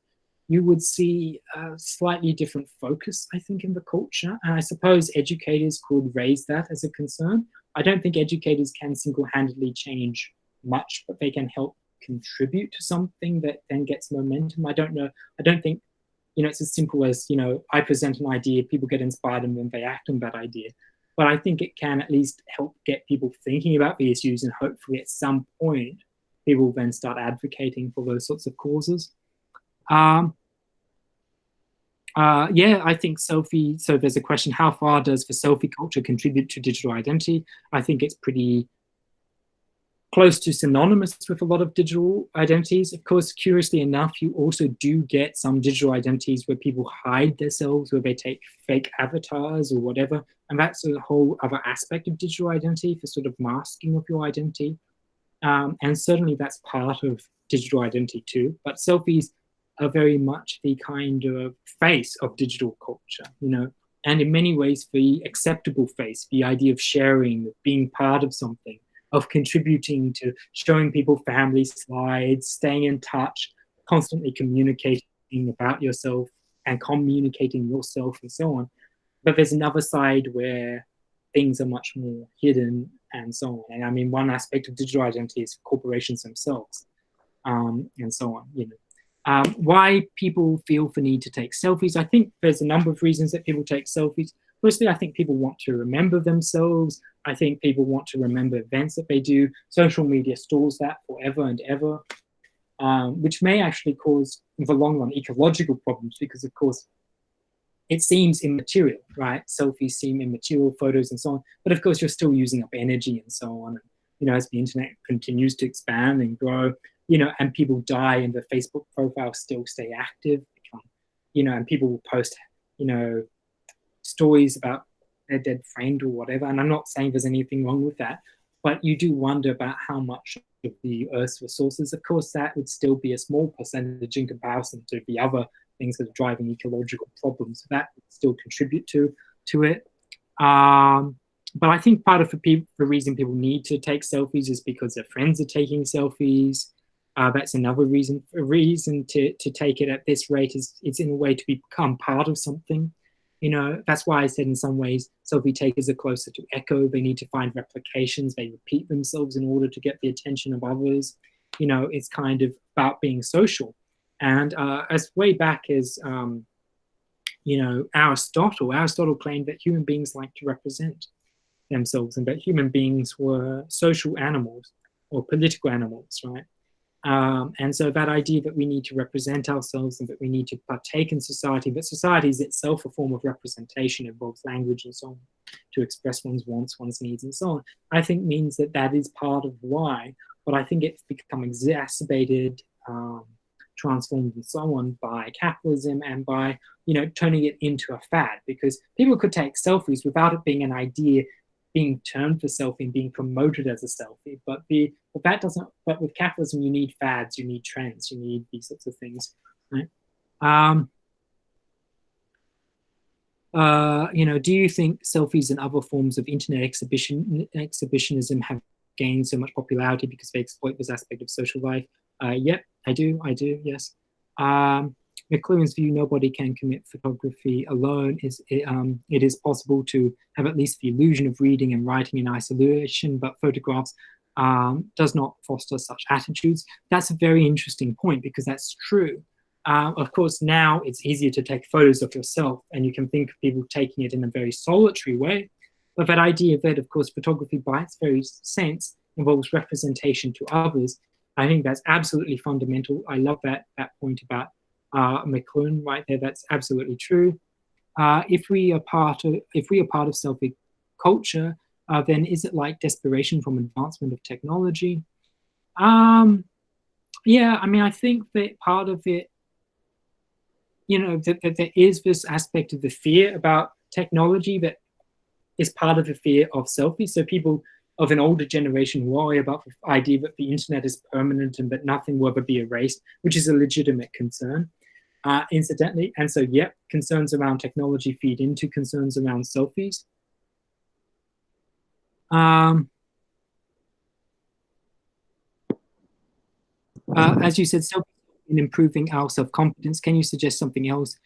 you would see a slightly different focus, I think, in the culture. And I suppose educators could raise that as a concern. I don't think educators can single-handedly change much, but they can help contribute to something that then gets momentum. I don't know. I don't think, it's as simple as, I present an idea, people get inspired, and then they act on that idea. But I think it can at least help get people thinking about the issues, and hopefully at some point, people then start advocating for those sorts of causes. Yeah, I think selfie, so there's a question, how far does the selfie culture contribute to digital identity? I think it's pretty close to synonymous with a lot of digital identities. Of course, curiously enough, you also do get some digital identities where people hide themselves, where they take fake avatars or whatever. And that's a whole other aspect of digital identity, for sort of masking of your identity. And certainly that's part of digital identity too. But selfies are very much the kind of face of digital culture, and in many ways the acceptable face, the idea of sharing, of being part of something, of contributing to showing people family slides, staying in touch, constantly communicating about yourself and communicating yourself and so on. But there's another side where things are much more hidden and so on. And I mean, one aspect of digital identity is corporations themselves, and so on. Why people feel the need to take selfies? I think there's a number of reasons that people take selfies. Firstly, I think people want to remember themselves. I think people want to remember events that they do. Social media stores that forever and ever, which may actually cause, in the long run, ecological problems because, of course, it seems immaterial, right? Selfies seem immaterial, photos and so on. But of course, you're still using up energy and so on. And, as the internet continues to expand and grow, and people die and the Facebook profiles still stay active, and people will post, stories about their dead friend or whatever. And I'm not saying there's anything wrong with that, but you do wonder about how much of the Earth's resources, of course, that would still be a small percentage in comparison to the other things that are driving ecological problems. That would still contribute to it. But I think part of the reason people need to take selfies is because their friends are taking selfies. That's another reason. A reason to take it at this rate is it's in a way to become part of something. That's why I said in some ways selfie takers are closer to echo. They need to find replications. They repeat themselves in order to get the attention of others. It's kind of about being social. And as way back as, Aristotle claimed that human beings like to represent themselves and that human beings were social animals or political animals, right? And so that idea that we need to represent ourselves and that we need to partake in society, but society is itself a form of representation, involves language and so on, to express one's wants, one's needs and so on, I think means that is part of why, but I think it's become exacerbated, transformed and so on by capitalism and by, turning it into a fad, because people could take selfies without it being an idea being termed for selfie and being promoted as a selfie. But with capitalism, you need fads, you need trends, you need these sorts of things, right? Do you think selfies and other forms of internet exhibitionism have gained so much popularity because they exploit this aspect of social life? Yep, I do, yes. McLuhan's view, nobody can commit photography alone. It is possible to have at least the illusion of reading and writing in isolation, but photographs does not foster such attitudes. That's a very interesting point because that's true. Of course, now it's easier to take photos of yourself and you can think of people taking it in a very solitary way. But that idea that, of course, photography by its very sense involves representation to others, I think that's absolutely fundamental. I love that point about McLuhan right there. That's absolutely true. If we are part of selfie culture, then is it like desperation from advancement of technology? Yeah, I mean, I think that part of it, that there is this aspect of the fear about technology that is part of the fear of selfies. So people of an older generation worry about the idea that the internet is permanent and that nothing will ever be erased, which is a legitimate concern, incidentally. And so, yep, concerns around technology feed into concerns around selfies. As you said, selfies in improving our self-confidence. Can you suggest something else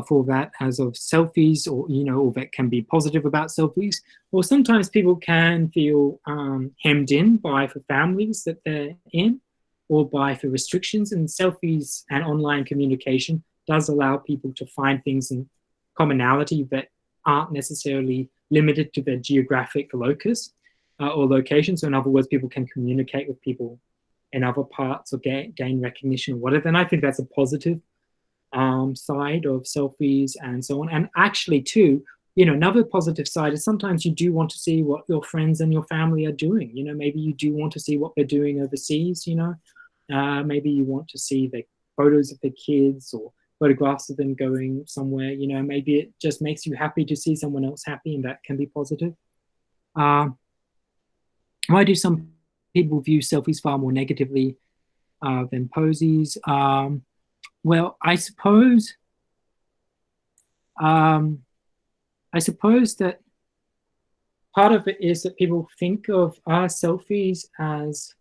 for that as of selfies, or or that can be positive about selfies? Or sometimes people can feel hemmed in by the families that they're in, or by the restrictions. And selfies and online communication does allow people to find things in commonality that aren't necessarily limited to their geographic locus or location. So in other words, people can communicate with people in other parts or gain recognition or whatever. And I think that's a positive side of selfies and so on. And actually too, another positive side is sometimes you do want to see what your friends and your family are doing. Maybe you do want to see what they're doing overseas, maybe you want to see the photos of the kids or photographs of them going somewhere, maybe it just makes you happy to see someone else happy, and that can be positive. Why do some people view selfies far more negatively than posies? Well, I suppose that part of it is that people think of selfies as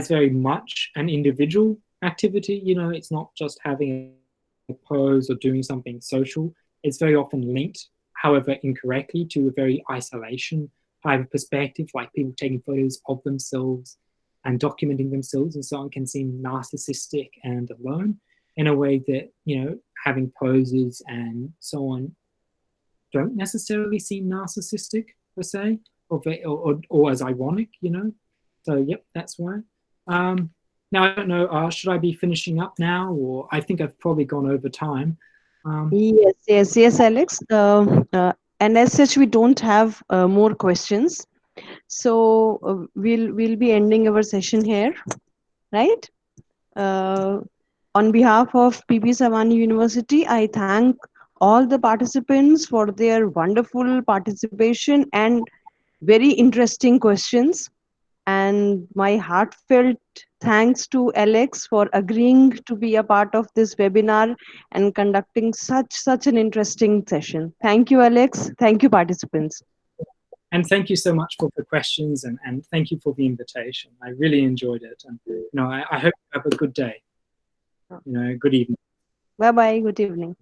very much an individual activity. You know, it's not just having a pose or doing something social. It's very often linked, however incorrectly, to a very isolation type of perspective, like people taking photos of themselves and documenting themselves and so on can seem narcissistic and alone in a way that, you know, having poses and so on don't necessarily seem narcissistic per se, or as ironic, you know. So yep, that's why. Now I don't know. Should I be finishing up now, or I think I've probably gone over time. Yes, Alex. And as such, we don't have more questions. So we'll be ending our session here, right? On behalf of PP Savani University, I thank all the participants for their wonderful participation and very interesting questions. And my heartfelt thanks to Alex for agreeing to be a part of this webinar and conducting such an interesting session. Thank you, Alex. Thank you, participants. And thank you so much for the questions, and thank you for the invitation. I really enjoyed it. And you know, I hope you have a good day. You know, good evening. Bye-bye. Good evening.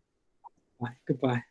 Bye. Goodbye.